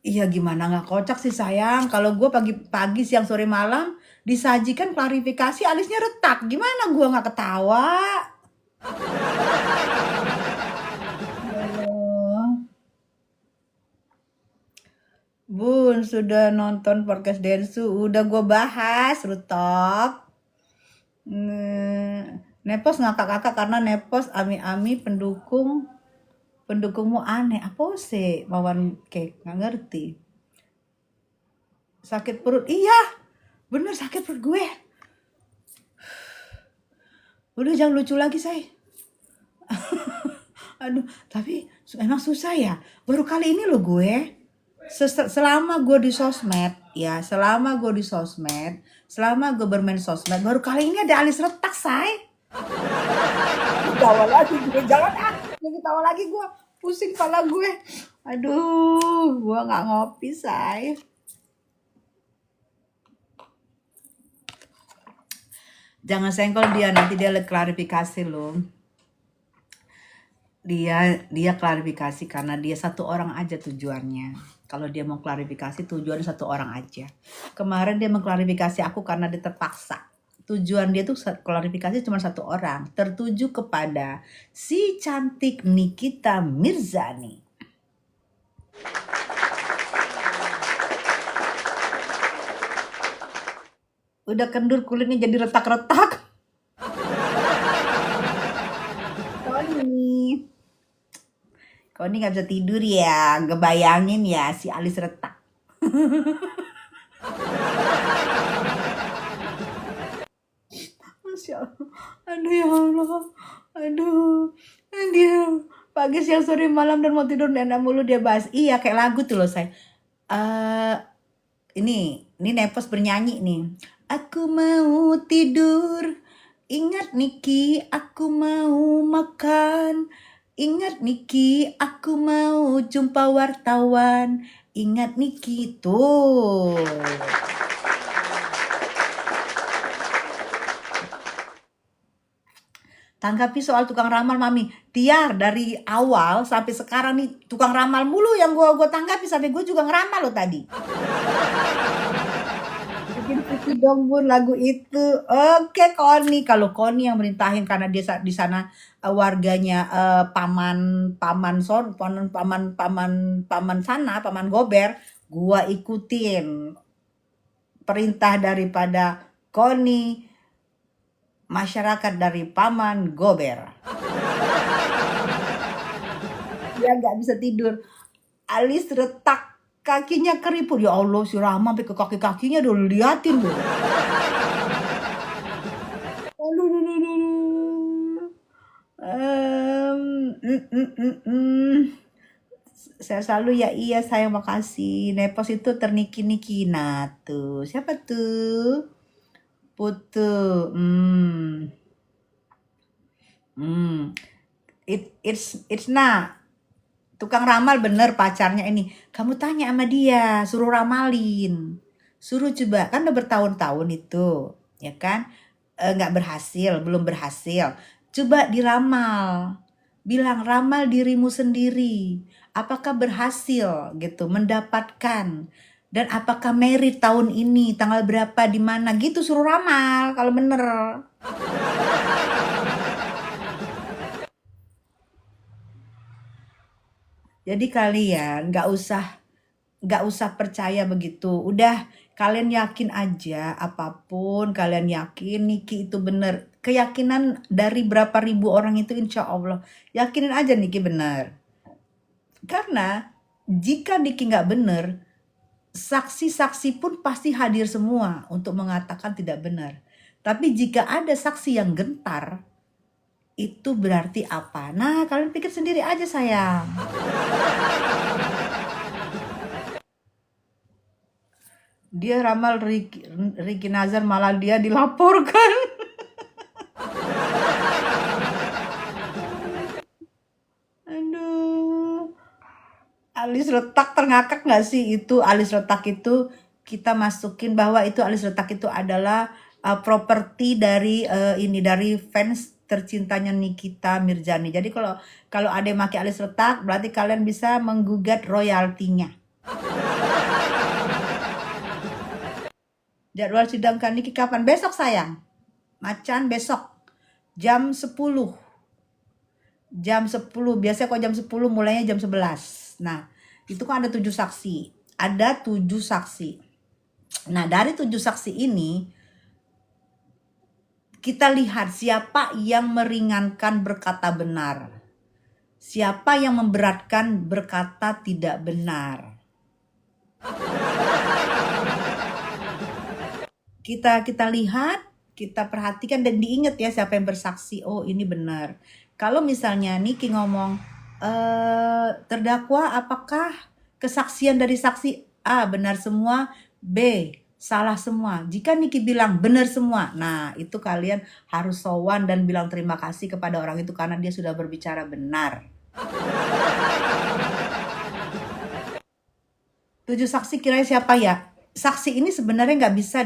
Iya gimana nggak kocak sih sayang. Kalau gue pagi-pagi, siang, sore, malam disajikan klarifikasi alisnya retak. Gimana gue nggak ketawa? Bun, sudah nonton podcast Densu? Udah gue bahas, Rutop. Nepos ngakak-ngakak karena Nepos ami-ami pendukungmu aneh. Apa sih Mawan Cake? Nggak ngerti. Sakit perut. Iya, bener sakit perut gue. Udah jangan lucu lagi say. Aduh, tapi emang susah ya. Baru kali ini loh gue. Selama gue di sosmed, selama gue bermain sosmed, baru kali ini ada alis retak, say. Ketawa lagi gue, jangan ketawa lagi gue, pusing kepala gue. Aduh, gue nggak ngopi, say. Jangan senggol dia, nanti dia klarifikasi loh. Dia klarifikasi karena dia satu orang aja tujuannya. Kalau dia mau klarifikasi tujuannya satu orang aja. Kemarin dia mengklarifikasi aku karena dia terpaksa. Tujuan dia tuh klarifikasi cuma satu orang. Tertuju kepada si cantik Nikita Mirzani. Udah kendur kulitnya jadi retak-retak. Kau ini gak bisa tidur ya, ngebayangin ya si alis retak. Masya Allah. Aduh ya Allah. Aduh. Dia pagi, siang, sore, malam dan mau tidur nenek mulu dia bahas. Iya kayak lagu tuh loh say. Ini Nepos bernyanyi nih. Aku mau tidur. Ingat Niki, aku mau makan. Ingat Niki, aku mau jumpa wartawan. Ingat Niki, tuh. Tanggapi soal tukang ramal Mami. Tiar dari awal sampai sekarang nih tukang ramal mulu yang gue tanggapi, sampai gue juga ngeramal lo tadi. Bikin putih dong Bun lagu itu. Oke Koni, kalau Koni yang merintahin karena dia di sana warganya paman paman son paman paman paman paman sana paman Gober, gua ikutin perintah daripada Koni, masyarakat dari paman Gober. Dia nggak bisa tidur, alis retak, kakinya keriput. Ya Allah, si Rama sampai ke kaki-kakinya dulu liatin loh. Aduh, duh, duh, duh, duh. Saya selalu ya iya sayang makasih. Nepos itu terniki-niki. Nah tuh, siapa tuh? Putu. Hmm. Hmm. It's nah. Tukang ramal bener pacarnya ini. Kamu tanya sama dia, suruh ramalin. Suruh coba, kan udah bertahun-tahun itu, ya kan? Nggak berhasil, belum berhasil. Coba diramal. Bilang ramal dirimu sendiri. Apakah berhasil gitu mendapatkan, dan apakah merit tahun ini, tanggal berapa, di mana gitu, suruh ramal kalau bener. Jadi kalian nggak usah percaya begitu. Udah kalian yakin aja, apapun kalian yakin Niki itu bener. Keyakinan dari berapa ribu orang itu insya Allah. Yakinin aja Niki bener. Karena jika Niki nggak bener, saksi-saksi pun pasti hadir semua untuk mengatakan tidak benar. Tapi jika ada saksi yang gentar, itu berarti apa? Nah, kalian pikir sendiri aja sayang. Dia ramal Ricky Nazar, malah dia dilaporkan. Aduh. Alis retak terngakak nggak sih itu? Alis retak itu kita masukin bahwa itu alis retak itu adalah properti dari ini dari fans tercintanya Nikita Mirzani. Jadi kalau kalau ada yang pakai alis retak, berarti kalian bisa menggugat royaltinya. Jadwal sidang Niki kapan? Besok sayang. Macan besok jam 10. Jam 10. Biasanya kalau jam 10 mulainya jam 11. Nah, itu kan ada 7 saksi. Ada 7 saksi. Nah, dari 7 saksi ini kita lihat siapa yang meringankan berkata benar. Siapa yang memberatkan berkata tidak benar. Kita lihat, kita perhatikan dan diingat ya siapa yang bersaksi. Oh, ini benar. Kalau misalnya Niki ngomong, terdakwa apakah kesaksian dari saksi A benar semua, B salah semua. Jika Niki bilang benar semua, nah itu kalian harus sowan dan bilang terima kasih kepada orang itu karena dia sudah berbicara benar. 7 saksi kira siapa ya? Saksi ini sebenarnya nggak bisa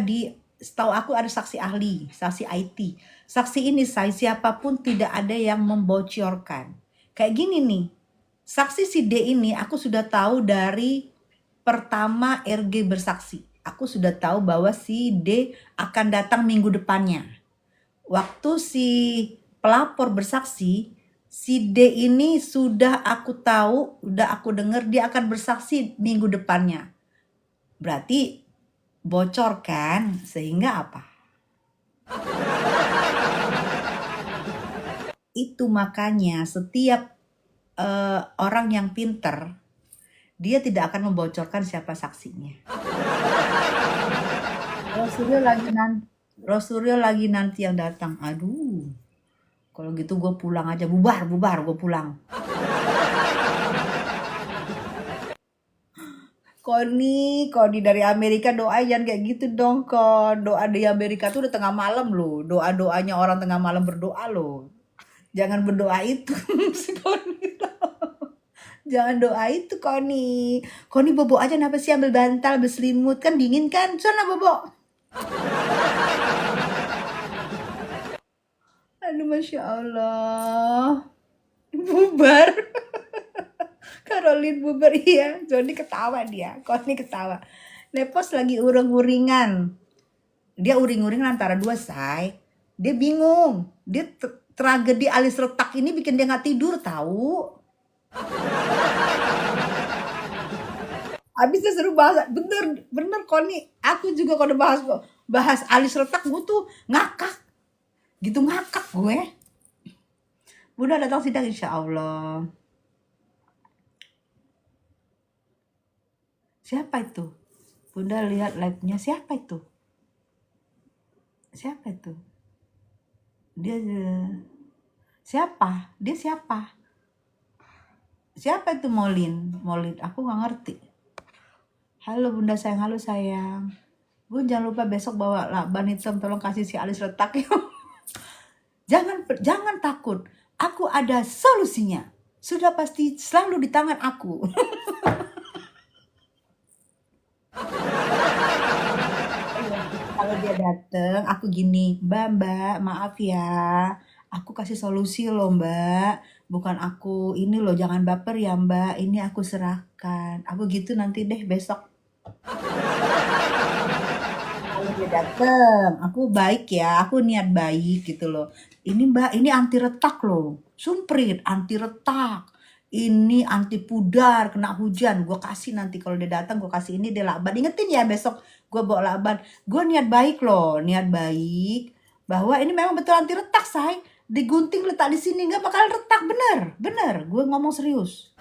setahu aku ada saksi ahli, saksi IT. Saksi ini siapapun tidak ada yang membocorkan. Kayak gini nih, saksi si D ini aku sudah tahu dari pertama RG bersaksi. Aku sudah tahu bahwa si D akan datang minggu depannya. Waktu si pelapor bersaksi, si D ini sudah aku tahu, udah aku dengar dia akan bersaksi minggu depannya. Berarti bocor kan? Sehingga apa? Itu makanya setiap orang yang pinter, dia tidak akan membocorkan siapa saksinya. Rosuryo lagi nanti yang datang. Aduh, kalau gitu gue pulang aja, bubar gue pulang. Koni dari Amerika doa jangan kayak gitu dong Kon. Doa di Amerika tuh udah tengah malam loh. Doa-doanya orang tengah malam berdoa loh. Jangan berdoa itu si Koni. Jangan doa itu Koni. Koni bobo aja kenapa sih ambil bantal, ambil selimut, kan dingin kan? Sana bobo. Aduh Masya Allah. Bubar. Caroline bubar iya. Joni ketawa dia. Koni ketawa. Nepos lagi ureng-uringan. Dia uring-uring antara dua, say. Dia bingung. Dia tragedi alis retak ini bikin dia nggak tidur tahu. Habis dia seru bahas, bener Koni. Aku juga kalau bahas alis retak gue tuh ngakak. Gitu ngakak gue. Bunda datang sidang insya Allah. Siapa itu? Bunda lihat live-nya, siapa itu? Siapa itu? Dia siapa? Dia siapa? Siapa itu Molin? Aku nggak ngerti. Halo Bunda sayang, halo sayang. Bun jangan lupa besok bawa lakban hitam, tolong kasih si alis retak ya. Jangan takut. Aku ada solusinya. Sudah pasti selalu di tangan aku. Kalau dia dateng, aku gini, Mbak, maaf ya. Aku kasih solusi loh Mbak. Bukan aku ini loh, jangan baper ya Mbak. Ini aku serahkan. Aku gitu nanti deh besok. Kalau dia dateng, aku baik ya. Aku niat baik gitu loh. Ini Mbak, ini anti retak loh. Sumprit, anti retak. Ini anti pudar, kena hujan. Gue kasih nanti kalau dia datang, gue kasih ini dia lakban. Ingetin ya besok gue bawa lakban. Gue niat baik loh, niat baik. Bahwa ini memang betul anti retak, say. Digunting letak di sini nggak bakal retak, bener. Gue ngomong serius.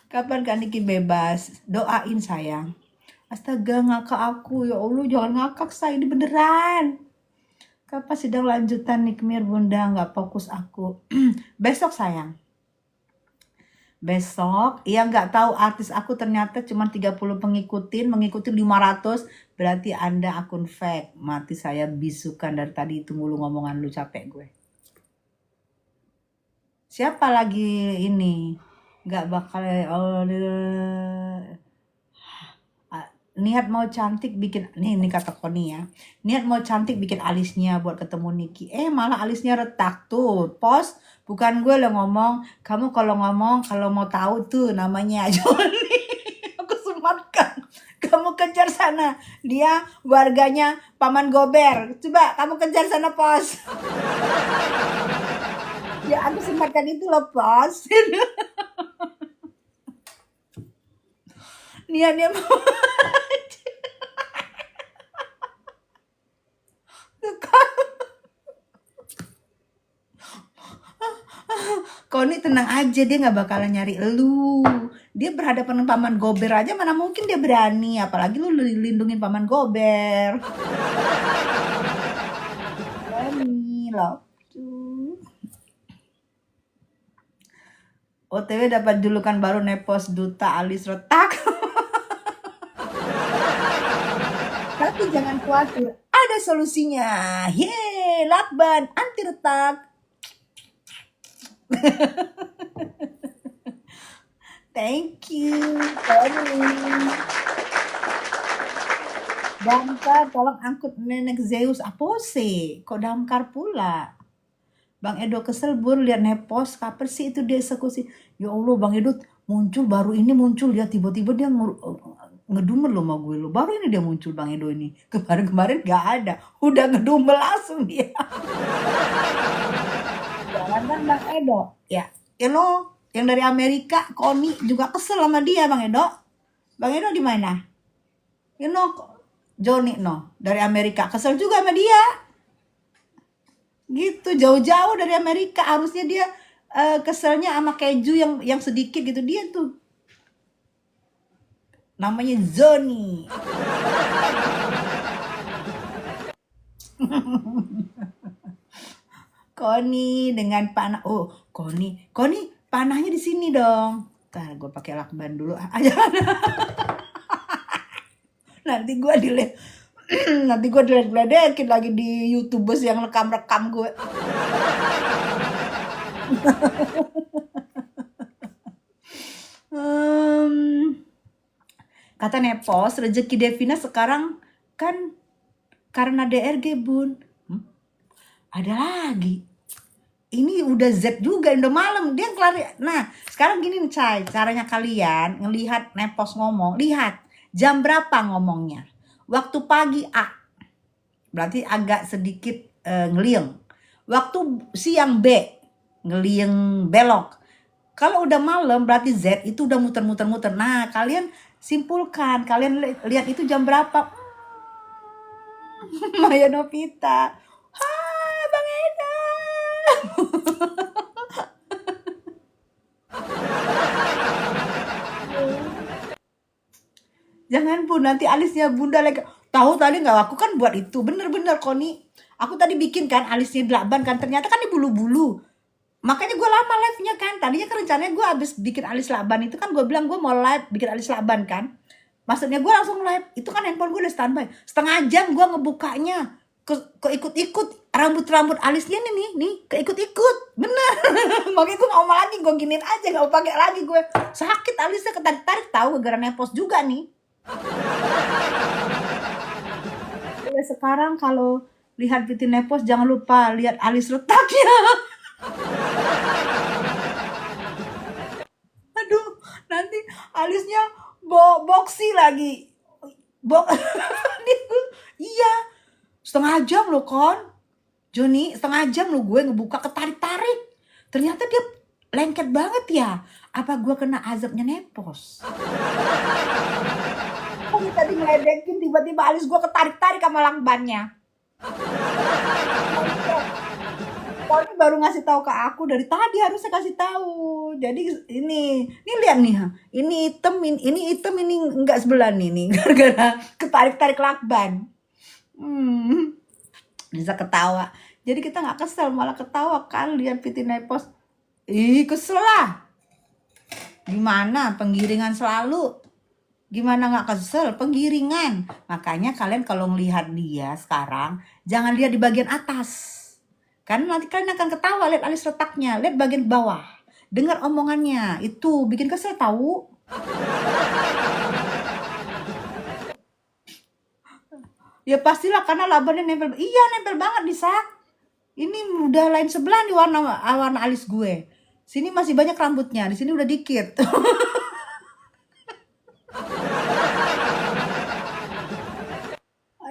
Kapan Kak Niki bebas? Doain sayang. Astaga ngakak aku, ya Allah jangan ngakak say, ini beneran. Kapan sidang lanjutan Nikmir Bunda, nggak fokus aku. Besok sayang. Besok, ya nggak tahu artis aku ternyata cuma 30 mengikuti 500, berarti Anda akun fake. Mati saya bisukan dari tadi itu mulu ngomongan lu, capek gue. Siapa lagi ini? Nggak bakal niat mau cantik bikin ini kata Koni ya. Niat mau cantik bikin alisnya buat ketemu Niki. Malah alisnya retak tuh. Pos, bukan gue lo ngomong. Kamu kalau ngomong kalau mau tahu tuh namanya Joni. Aku sematkan. Kamu kejar sana. Dia warganya Paman Gober. Coba kamu kejar sana, Pos. Ya aku sematkan itu loh, Pos. Niatnya mau Koni tenang aja, dia nggak bakalan nyari elu. Dia berhadapan dengan Paman Gober aja, mana mungkin dia berani. Apalagi lu lindungin Paman Gober. Koni, love you. OTW dapat julukan baru nepos duta alis retak. Tapi jangan khawatir, ada solusinya. Yeay, lakban anti retak. Thank you, Tony. Damkar, tolong angkut nenek Zeus. Apa sih? Kok damkar pula? Bang Edo kesel bun lihat nepos. Kapan sih itu dia eksekusi? Ya Allah, Bang Edo baru ini muncul dia tiba-tiba dia ngedumel loh sama gue lo. Baru ini dia muncul Bang Edo ini. Kemarin gak ada. Udah ngedumel langsung dia. Jangan kan Bang Edo. Ya, yang dari Amerika, Koni juga kesel sama dia Bang Edo. Bang Edo di mana? Joni dari Amerika kesel juga sama dia. Gitu, jauh-jauh dari Amerika. Harusnya dia keselnya sama keju yang sedikit gitu. Dia tuh namanya Zoni. Koni dengan panah. Oh, Koni panahnya di sini dong. Ntar gue pakai lakban dulu aja. Nanti gue diledek-ledekin lagi di YouTubers yang rekam-rekam gue. Kata Nepos, rezeki Devina sekarang kan karena DRG bun. Ada lagi. ini udah Z juga, udah malam dia kelar. Nah sekarang gini nih Cai, caranya kalian ngelihat Nepos ngomong, lihat jam berapa ngomongnya. Waktu pagi A, berarti agak sedikit ngelieng. Waktu siang B, ngelieng belok. Kalau udah malam berarti Z itu udah muter-muter-muter. Nah kalian simpulkan, kalian lihat itu jam berapa. Maya Novita, hai Bang Eda. Jangan pun nanti alisnya bunda lagi. Tahu tadi nggak, aku kan buat itu bener-bener Koni. Aku tadi bikin kan alisnya delapan kan, ternyata kan di bulu-bulu. Makanya gue lama live-nya kan. Tadinya kan rencananya gue habis bikin alis laban itu kan gue bilang gue mau live bikin alis laban kan. Maksudnya gue langsung live. Itu kan handphone gue udah standby. Setengah jam gue ngebukanya. Keikut-ikut rambut-rambut alisnya nih keikut-ikut. Bener. Makanya gue gak mau lagi, gue giniin aja, gak mau pakai lagi gue. Sakit alisnya, ketarik-tarik tahu gara-gara Nepos juga nih. Ya, sekarang kalau lihat Piti Nepos jangan lupa lihat alis retaknya. Aduh, nanti alisnya boxy lagi. Iya, setengah jam loh Kon. Joni, setengah jam loh gue ngebuka, ketarik-tarik. Ternyata dia lengket banget ya. Apa gue kena azabnya Nepos? Aku tadi ngeledekin, tiba-tiba alis gue ketarik-tarik sama lakbannya. Pokoknya baru ngasih tahu ke aku, dari tadi harusnya kasih tahu. Jadi ini lihat nih, ini hitam ini enggak sebelah nih gara-gara ketarik-tarik lakban. Bisa ketawa. Jadi kita nggak kesel, malah ketawa kan lihat Piti Nepos. Ih kesel lah. Gimana penggiringan selalu? Gimana nggak kesel? Penggiringan. Makanya kalian kalau ngelihat dia sekarang jangan lihat di bagian atas. Karena nanti kalian akan ketawa lihat alis retaknya, lihat bagian bawah. Dengar omongannya, itu bikin kesel tahu. Ya pastilah karena labannya nempel. Iya nempel banget di sak. Ini udah lain sebelah nih warna alis gue. Sini masih banyak rambutnya, di sini udah dikit.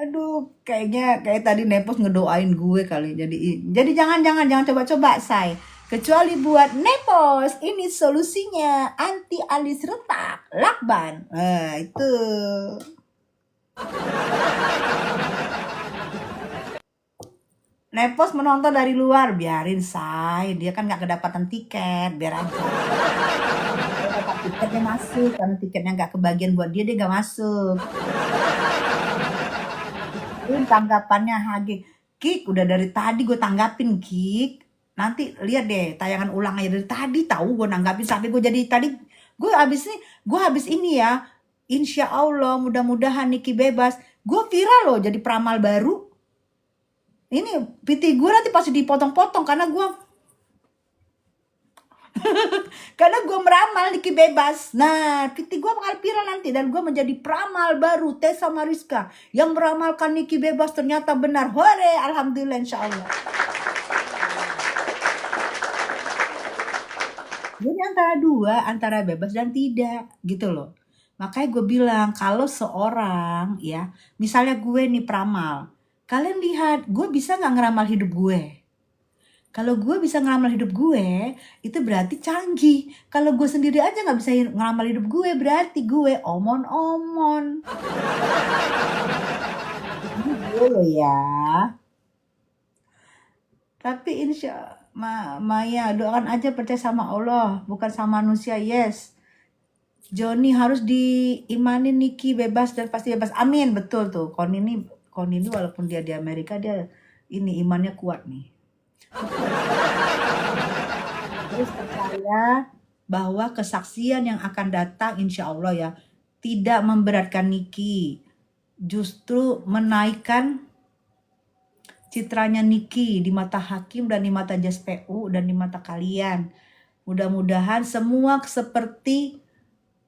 Aduh, kayak tadi Nepos ngedoain gue kali. Jadi jangan coba-coba, say. Kecuali buat Nepos, ini solusinya anti alis retak, lakban. Nah, itu. Nepos menonton dari luar, biarin say. Dia kan nggak kedapatan tiket, biar aja. Dia dapat tiketnya masuk, karena tiketnya nggak kebagian buat dia nggak masuk. Tanggapannya HG Kik, udah dari tadi gue tanggapin Kik. Nanti lihat deh tayangan ulang aja, dari tadi tahu gue nanggapin sampai gue jadi tadi gue habis ini ya. Insya Allah mudah-mudahan Niki bebas. Gue viral loh jadi peramal baru. Ini piti gue nanti pasti dipotong-potong karena gue meramal Niki bebas. Nah, piti gue bakal viral nanti dan gue menjadi peramal baru Tessa Mariska yang meramalkan Niki bebas ternyata benar. Hore, alhamdulillah insya Allah. Jadi antara bebas dan tidak gitu loh. Makanya gue bilang kalau seorang ya, misalnya gue nih peramal, kalian lihat gue bisa nggak ngeramal hidup gue? Kalau gue bisa ngeramal hidup gue, itu berarti canggih. Kalau gue sendiri aja nggak bisa ngeramal hidup gue, berarti gue omon-omon. Ini gue loh ya. Tapi insya Maya doakan aja, percaya sama Allah, bukan sama manusia. Yes. Joni harus diimanin Niki bebas dan pasti bebas. Amin, betul tuh. Kon ini walaupun dia di Amerika, dia ini imannya kuat nih. Terus percaya bahwa kesaksian yang akan datang insya Allah ya tidak memberatkan Niki, justru menaikkan citranya Niki di mata hakim dan di mata JSPU dan di mata kalian. Mudah-mudahan semua seperti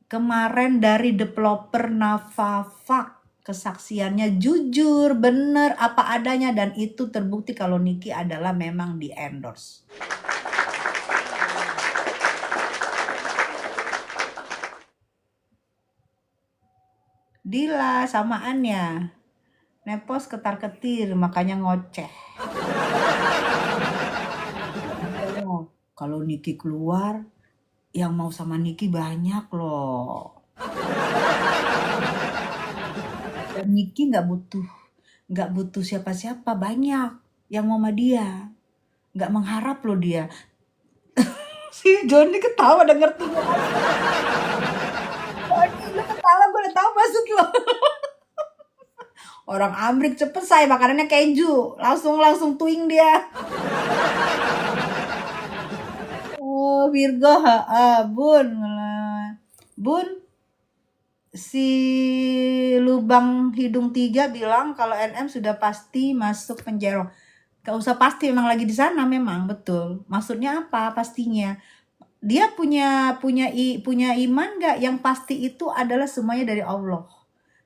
kemarin dari developer Navafak, kesaksiannya jujur, benar, apa adanya, dan itu terbukti kalau Niki adalah memang di endorse. Dila samaannya. Nepos ketar-ketir makanya ngoceh. Oh, kalau Niki keluar, yang mau sama Niki banyak loh. Dan Niki nggak butuh siapa-siapa, banyak yang mau sama dia. Nggak mengharap loh dia. Si Joni ketawa denger tuh. Joni, lu ketawa, gue udah tahu maksud lo. Orang Amrik cepet say, makanannya keju. Langsung tuing dia. Oh, Virgo, Bun. Bun, si lubang hidung 3 bilang kalau NM sudah pasti masuk penjara. Gak usah pasti, memang lagi di sana memang, betul. Maksudnya apa pastinya? Dia punya iman gak? Yang pasti itu adalah semuanya dari Allah.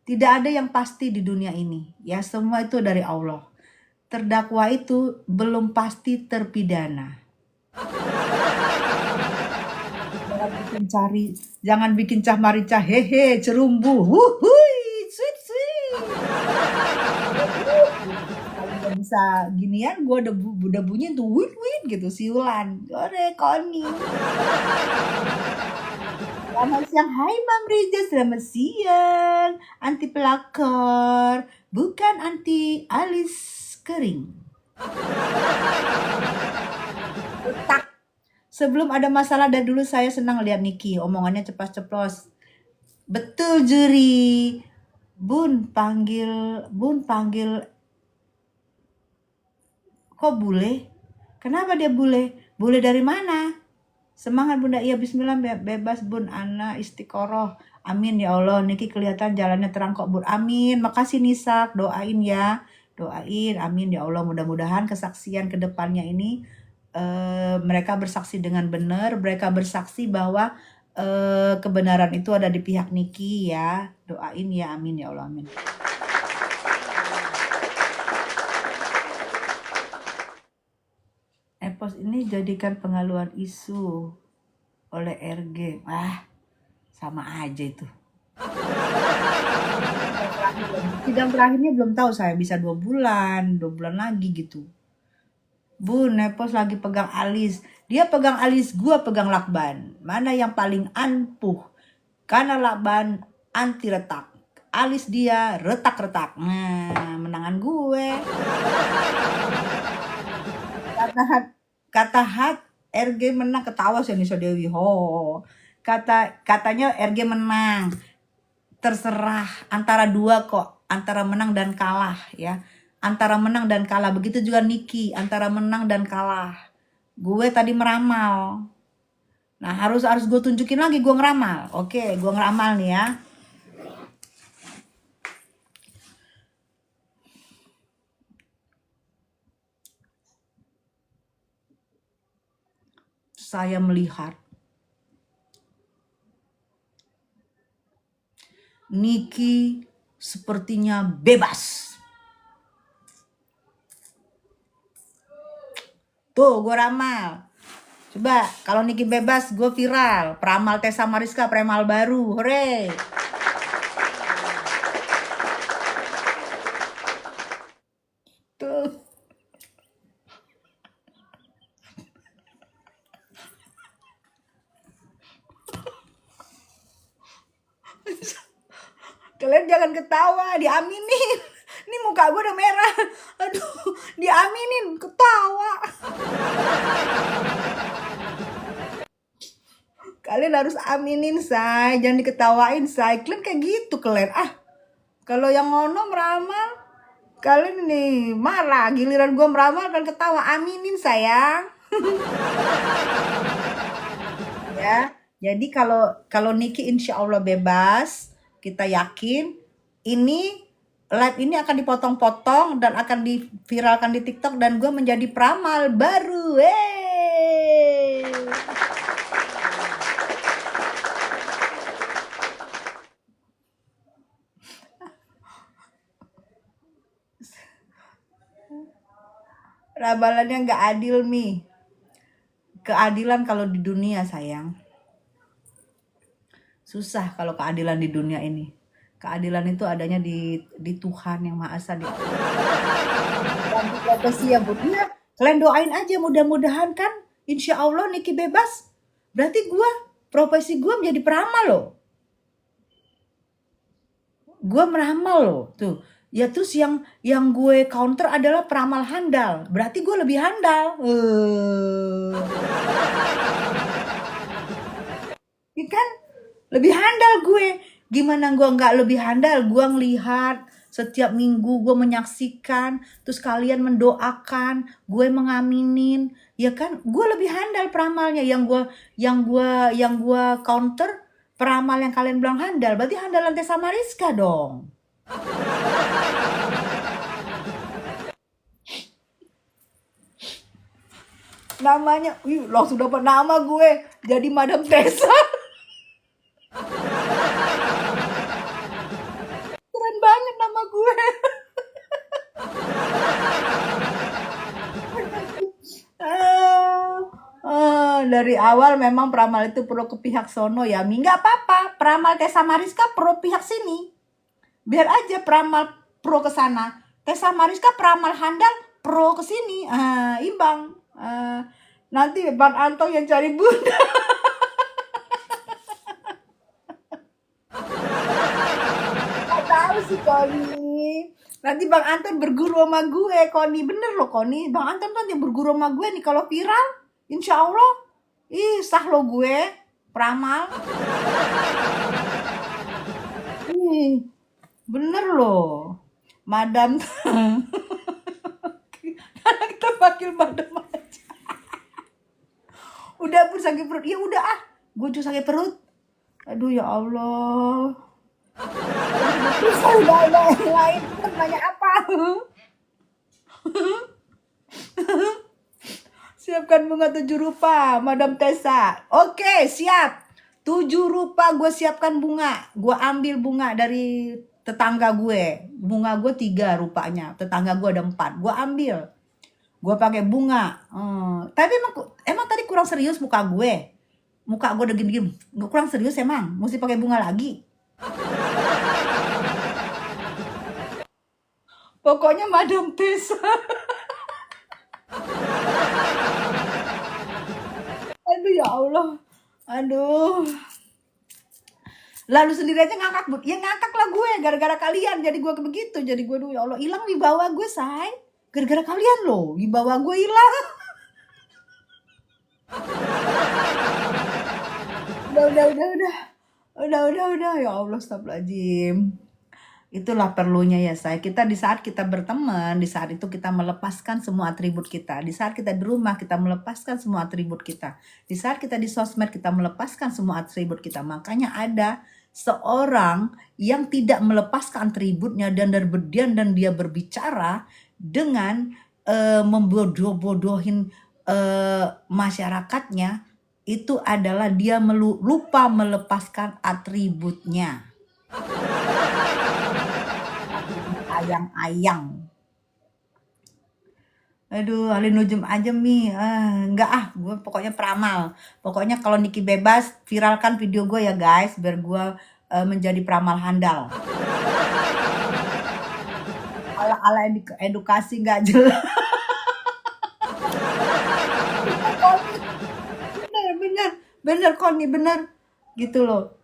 Tidak ada yang pasti di dunia ini. Ya, semua itu dari Allah. Terdakwa itu belum pasti terpidana. Jangan bikin cah marica hehe cerumbu. Wuhui, sweet sweet. Kalau nggak bisa ginian, gue udah bunyi tuh wit wit gitu siulan. Ore koni. Selamat siang, hai Mam Rija, selamat siang. Anti pelakor, bukan anti alis kering. Tak. Sebelum ada masalah dari dulu saya senang lihat Niki, omongannya ceplas-ceplos. Betul juri. Bun panggil kok bule? Kenapa dia bule? Bule dari mana? Semangat Bunda, iya bismillah, bebas Bun, ana istiqoroh. Amin ya Allah, Niki kelihatan jalannya terang kok Bun. Amin, makasih Nisak, doain ya. Doain, amin ya Allah, mudah-mudahan kesaksian kedepannya ini mereka bersaksi dengan benar, mereka bersaksi bahwa kebenaran itu ada di pihak Niki ya. Doain ya, amin ya Allah, amin. Epos ini jadikan pengaluan isu oleh RG. Sama aja itu. Sidang terakhirnya belum tahu, saya bisa 2 bulan lagi gitu. Bun, Nepos lagi pegang alis. Dia pegang alis, gua pegang lakban. Mana yang paling ampuh? Karena lakban anti retak. Alis dia retak-retak. Nah, menangan gue. Kata hat RG menang, ketawa si Anissa Dewi. Katanya RG menang. Terserah antara 2 kok, antara menang dan kalah ya. Antara menang dan kalah. Begitu juga Niki, antara menang dan kalah. Gue tadi meramal. Nah, harus gue tunjukin lagi gue ngeramal. Oke, gue ngeramal nih ya. Saya melihat Niki sepertinya bebas. Tuh, gue ramal. Coba, kalau Niki bebas, gue viral. Peramal Tessa Mariska, peramal baru. Hore! Tuh. Kalian jangan ketawa, diaminin. Ini muka gue udah merah. Aduh, diaminin, ketawa. Kalian harus aminin, say. Jangan diketawain, say. Kalian kayak gitu, kalian. Kalau yang ngono meramal, kalian nih marah. Giliran gue meramal, kalian ketawa. Aminin, sayang. Ya, jadi kalau Niki insya Allah bebas, kita yakin ini live ini akan dipotong-potong dan akan diviralkan di TikTok dan gue menjadi peramal baru. Ramalannya nggak adil Mi. Keadilan kalau di dunia sayang. Susah kalau keadilan di dunia ini. Keadilan itu adanya di Tuhan Yang Maha Esa. Ganti profesi ya Bu. Iya, kalian doain aja mudah-mudahan kan insya Allah Niki bebas. Berarti profesi gua menjadi peramal loh. Gua meramal loh tuh. Ya terus yang gue counter adalah peramal handal. Berarti gue lebih handal. Ya kan? Lebih handal gue. Gimana gue nggak lebih handal? Gue ngelihat setiap minggu gue menyaksikan, terus kalian mendoakan, gue mengaminin, ya kan? Gue lebih handal peramalnya. Yang gue counter peramal yang kalian bilang handal. Berarti handalan Tessa Mariska dong. Namanya, langsung dapat nama gue jadi Madam Tessa. Keren banget nama gue. Dari awal memang peramal itu pro ke pihak sono ya. Nggak apa-apa, peramal Tessa Mariska pro pihak sini. Biar aja peramal pro ke sana. Tessa Mariska peramal handal pro ke sini. Imbang. Nanti Bang Anto yang cari bunda. Nggak tahu sih Koni. Nanti Bang Anton berguru sama gue, Koni. Bener loh Koni. Bang Anton kan yang berguru sama gue nih. Kalau viral, insya Allah. Sah lo gue. Peramal. Bener loh. Madam. Karena kita panggil Madam aja. Udah pun sakit perut. Ya udah gue juga sakit perut. Aduh ya Allah. Udah yang lain. Nanya apa? Siapkan bunga 7 rupa, Madam Tessa. Oke, siap. 7 rupa gue siapkan bunga. Gue ambil bunga dari tetangga gue. Bunga gue 3 rupanya. Tetangga gue ada 4. Gue ambil. Gue pakai bunga. Tapi emang tadi kurang serius muka gue. Muka gue udah gini-gini. Kurang serius emang. Mesti pakai bunga lagi. Pokoknya Madam Tessa. Aduh ya Allah. Aduh. Lalu sendiri aja ngakak, Bu. Ya ngakak lah gue gara-gara kalian. Jadi gue begitu. Jadi gue ya Allah, hilang wibawa gue, say. Gara-gara kalian loh, wibawa gue hilang. Udah. Ya Allah, astagfirullahaladzim. Itulah perlunya ya saya. Di saat kita berteman, di saat itu kita melepaskan semua atribut kita. Di saat kita di rumah, kita melepaskan semua atribut kita. Di saat kita di sosmed, kita melepaskan semua atribut kita. Makanya ada seorang yang tidak melepaskan atributnya dan dia berbicara dengan membodoh-bodohin masyarakatnya. Itu adalah dia lupa melepaskan atributnya. Ayang-ayang. Aduh, Alin Nujum aja Mi. Enggak gue pokoknya peramal. Pokoknya kalau Niki bebas, viralkan video gue ya guys, biar gue menjadi peramal handal. Ala-ala edukasi nggak jelas. bener Koni, bener gitu loh.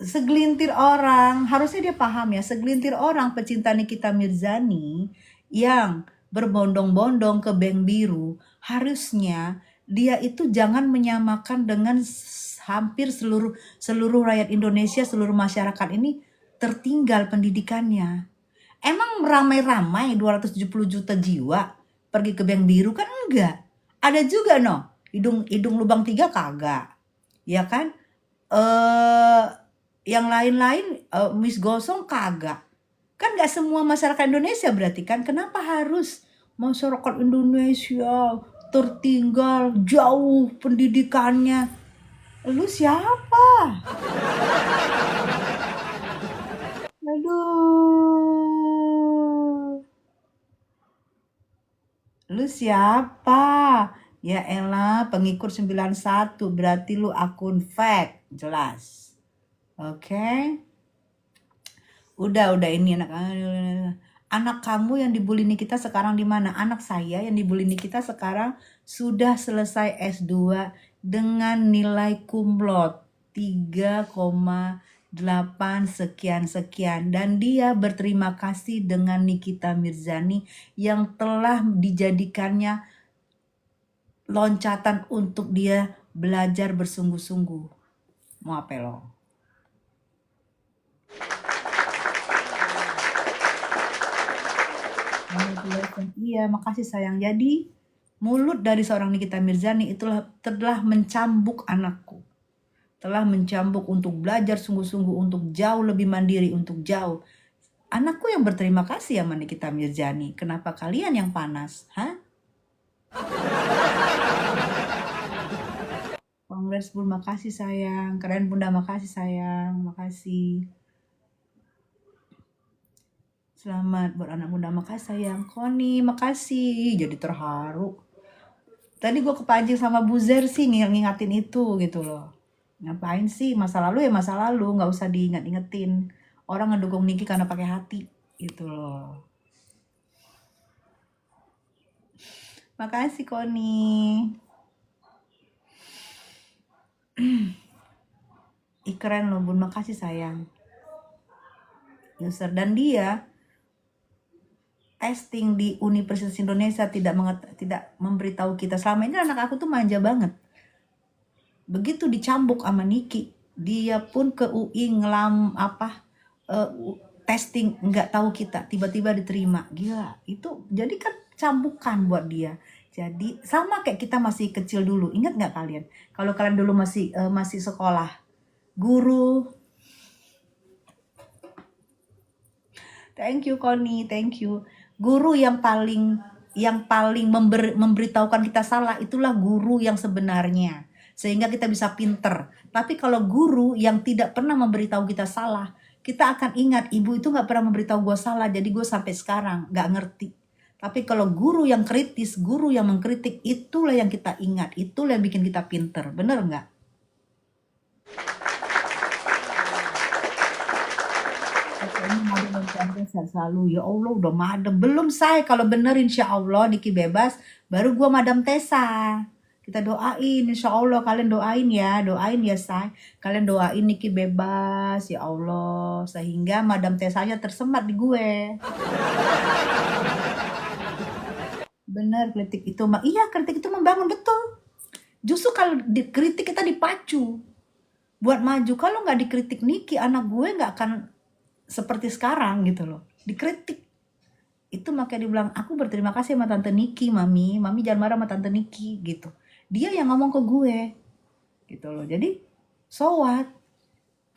Segelintir orang, harusnya dia paham ya, segelintir orang pecinta Nikita Mirzani yang berbondong-bondong ke Bank Biru, harusnya dia itu jangan menyamakan dengan hampir seluruh rakyat Indonesia, seluruh masyarakat ini tertinggal pendidikannya. Emang ramai-ramai 270 juta jiwa pergi ke Bank Biru kan enggak. Ada juga hidung lubang 3 kagak. Ya kan? Yang lain-lain Miss Gosong kagak. Kan gak semua masyarakat Indonesia berarti kan. Kenapa harus masyarakat Indonesia tertinggal jauh pendidikannya? Lu siapa? Aduh. Lu siapa? Ya elah, pengikut 91 berarti lu akun fake, jelas. Oke. Udah ini anak kamu yang dibully Nikita sekarang di mana? Anak saya yang dibully Nikita sekarang sudah selesai S2 dengan nilai kumlot 3,8 sekian-sekian, dan dia berterima kasih dengan Nikita Mirzani yang telah dijadikannya loncatan untuk dia belajar bersungguh-sungguh. Mau apa lo? Iya, makasih sayang. Jadi mulut dari seorang Nikita Mirzani itulah telah mencambuk anakku. Telah mencambuk untuk belajar sungguh-sungguh, untuk jauh lebih mandiri, untuk jauh. Anakku yang berterima kasih sama Nikita Mirzani. Kenapa kalian yang panas? Hah? Kongres Bun, makasih sayang. Keren Bunda, makasih sayang. Makasih. Selamat buat anak Bunda, makasih sayang. Koni, makasih. Jadi terharu. Tadi gue kepancing sama Buzer sih ngingatin itu gitu loh. Ngapain sih, masa lalu ya masa lalu, nggak usah diingat-ingetin. Orang ngedukung Niki karena pakai hati gitu loh. Makasih Koni. Keren loh Bun, makasih sayang. User, dan dia testing di Universitas Indonesia tidak memberitahu kita. Selama ini anak aku tuh manja banget. Begitu dicambuk sama Niki, dia pun ke UI testing, nggak tahu kita, tiba-tiba diterima. Gila, itu jadi kan cambukan buat dia. Jadi sama kayak kita masih kecil dulu. Ingat nggak kalian? Kalau kalian dulu masih sekolah, guru. Thank you Connie, thank you. Guru yang paling memberitahukan kita salah, itulah guru yang sebenarnya. Sehingga kita bisa pinter. Tapi kalau guru yang tidak pernah memberitahu kita salah, kita akan ingat, ibu itu gak pernah memberitahu gue salah, jadi gue sampai sekarang gak ngerti. Tapi kalau guru yang kritis, guru yang mengkritik, itulah yang kita ingat, itulah yang bikin kita pinter. Bener gak? Selalu, ya Allah udah madem. Belum say, kalau bener insya Allah Niki bebas, baru gua Madam Tessa. Kita doain, insya Allah kalian doain ya say. Kalian doain Niki bebas, ya Allah. Sehingga Madam Tessanya tersemat di gue. Bener, kritik itu, iya kritik itu membangun, betul. Justru kalau dikritik kita dipacu buat maju. Kalau nggak dikritik Niki, anak gue nggak akan seperti sekarang gitu loh. Dikritik. Itu makanya dibilang, aku berterima kasih sama Tante Niki, Mami jangan marah sama Tante Niki gitu. Dia yang ngomong ke gue gitu loh. Jadi so what?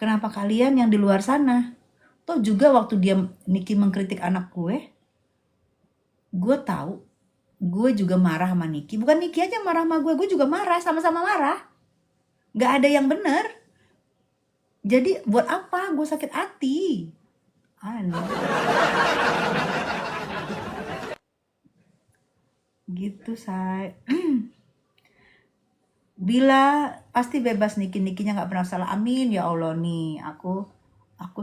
Kenapa kalian yang di luar sana? Toh juga waktu Niki mengkritik anak gue tahu, gue juga marah sama Niki. Bukan Niki aja marah sama gue juga marah, sama-sama marah. Gak ada yang bener. Jadi buat apa gue sakit hati? Aneh. Gitu say. Bila pasti bebas Nikinya nggak pernah salah, amin ya Allah. Nih aku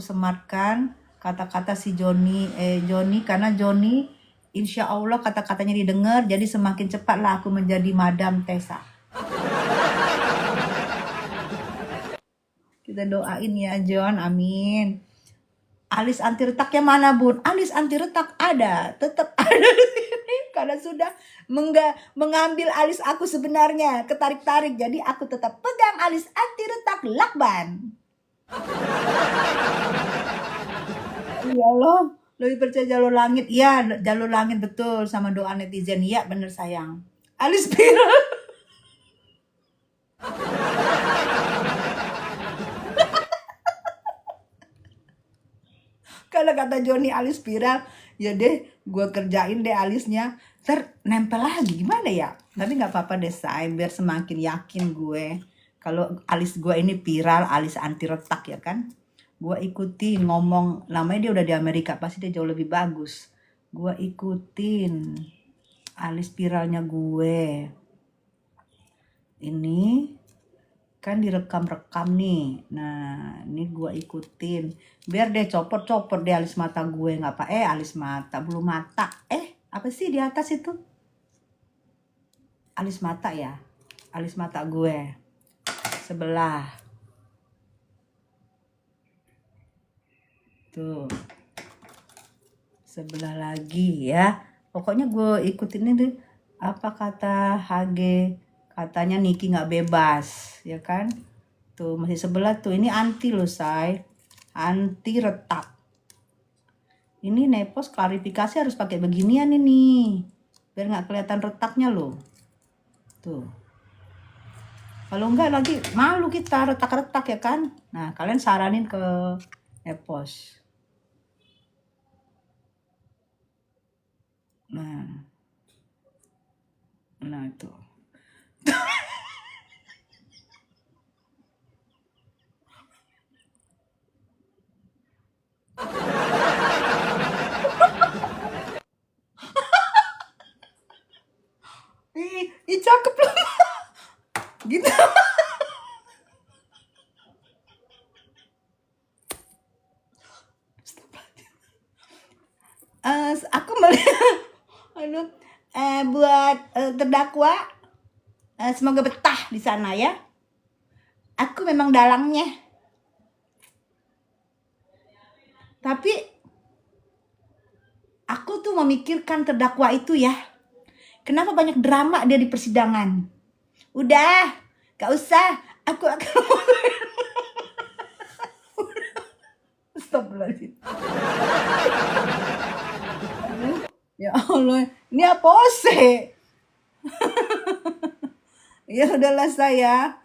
sematkan kata-kata si Joni karena Joni insya Allah kata-katanya didengar, jadi semakin cepatlah aku menjadi Madam Tessa. Kita doain ya John, amin. Alis anti retaknya mana Bun? Alis anti retak ada, tetap ada di sini karena sudah mengambil alis aku sebenarnya, ketarik-tarik, jadi aku tetap pegang alis anti retak lakban. Ya Allah, lebih percaya jalur langit. Iya, jalur langit betul, sama doa netizen. Iya, bener sayang. Alis spiral. Kalau kata Joni alis spiral, ya deh gue kerjain deh alisnya, nempel lagi gimana ya. Tapi nggak apa-apa deh say, biar semakin yakin gue kalau alis gue ini viral, alis anti retak ya kan. Gue ikutin ngomong, namanya dia udah di Amerika, pasti dia jauh lebih bagus. Gue ikutin alis spiralnya gue. Ini Kan direkam-rekam nih. Nah, ini gue ikutin. Biar deh copot-copot deh alis mata gue. Nggak apa, alis mata, bulu mata. Apa sih di atas itu? Alis mata ya. Alis mata gue. Sebelah. Tuh. Sebelah lagi ya. Pokoknya gue ikutin ini apa kata HG, katanya Niki nggak bebas ya kan. Tuh masih sebelah tuh. Ini anti loh say, anti retak. Ini Nepos klarifikasi harus pakai beginian ini biar nggak kelihatan retaknya loh. Tuh, kalau enggak lagi malu kita retak-retak ya kan. Nah kalian saranin ke Nepos. Nah itu. Ih cakep loh. Gitu. Aku melihat buat terdakwa semoga betah di sana ya. Aku memang dalangnya. Tapi aku tuh memikirkan terdakwa itu ya. Kenapa banyak drama dia di persidangan? Udah, gak usah. Aku akan Astagfirullahaladzim. Ya Allah, ini apa sih? Ya udahlah saya.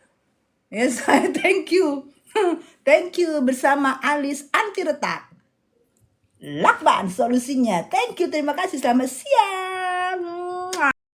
Ya saya thank you. Thank you bersama alis anti retak. Lakban solusinya. Thank you, terima kasih, selamat siang.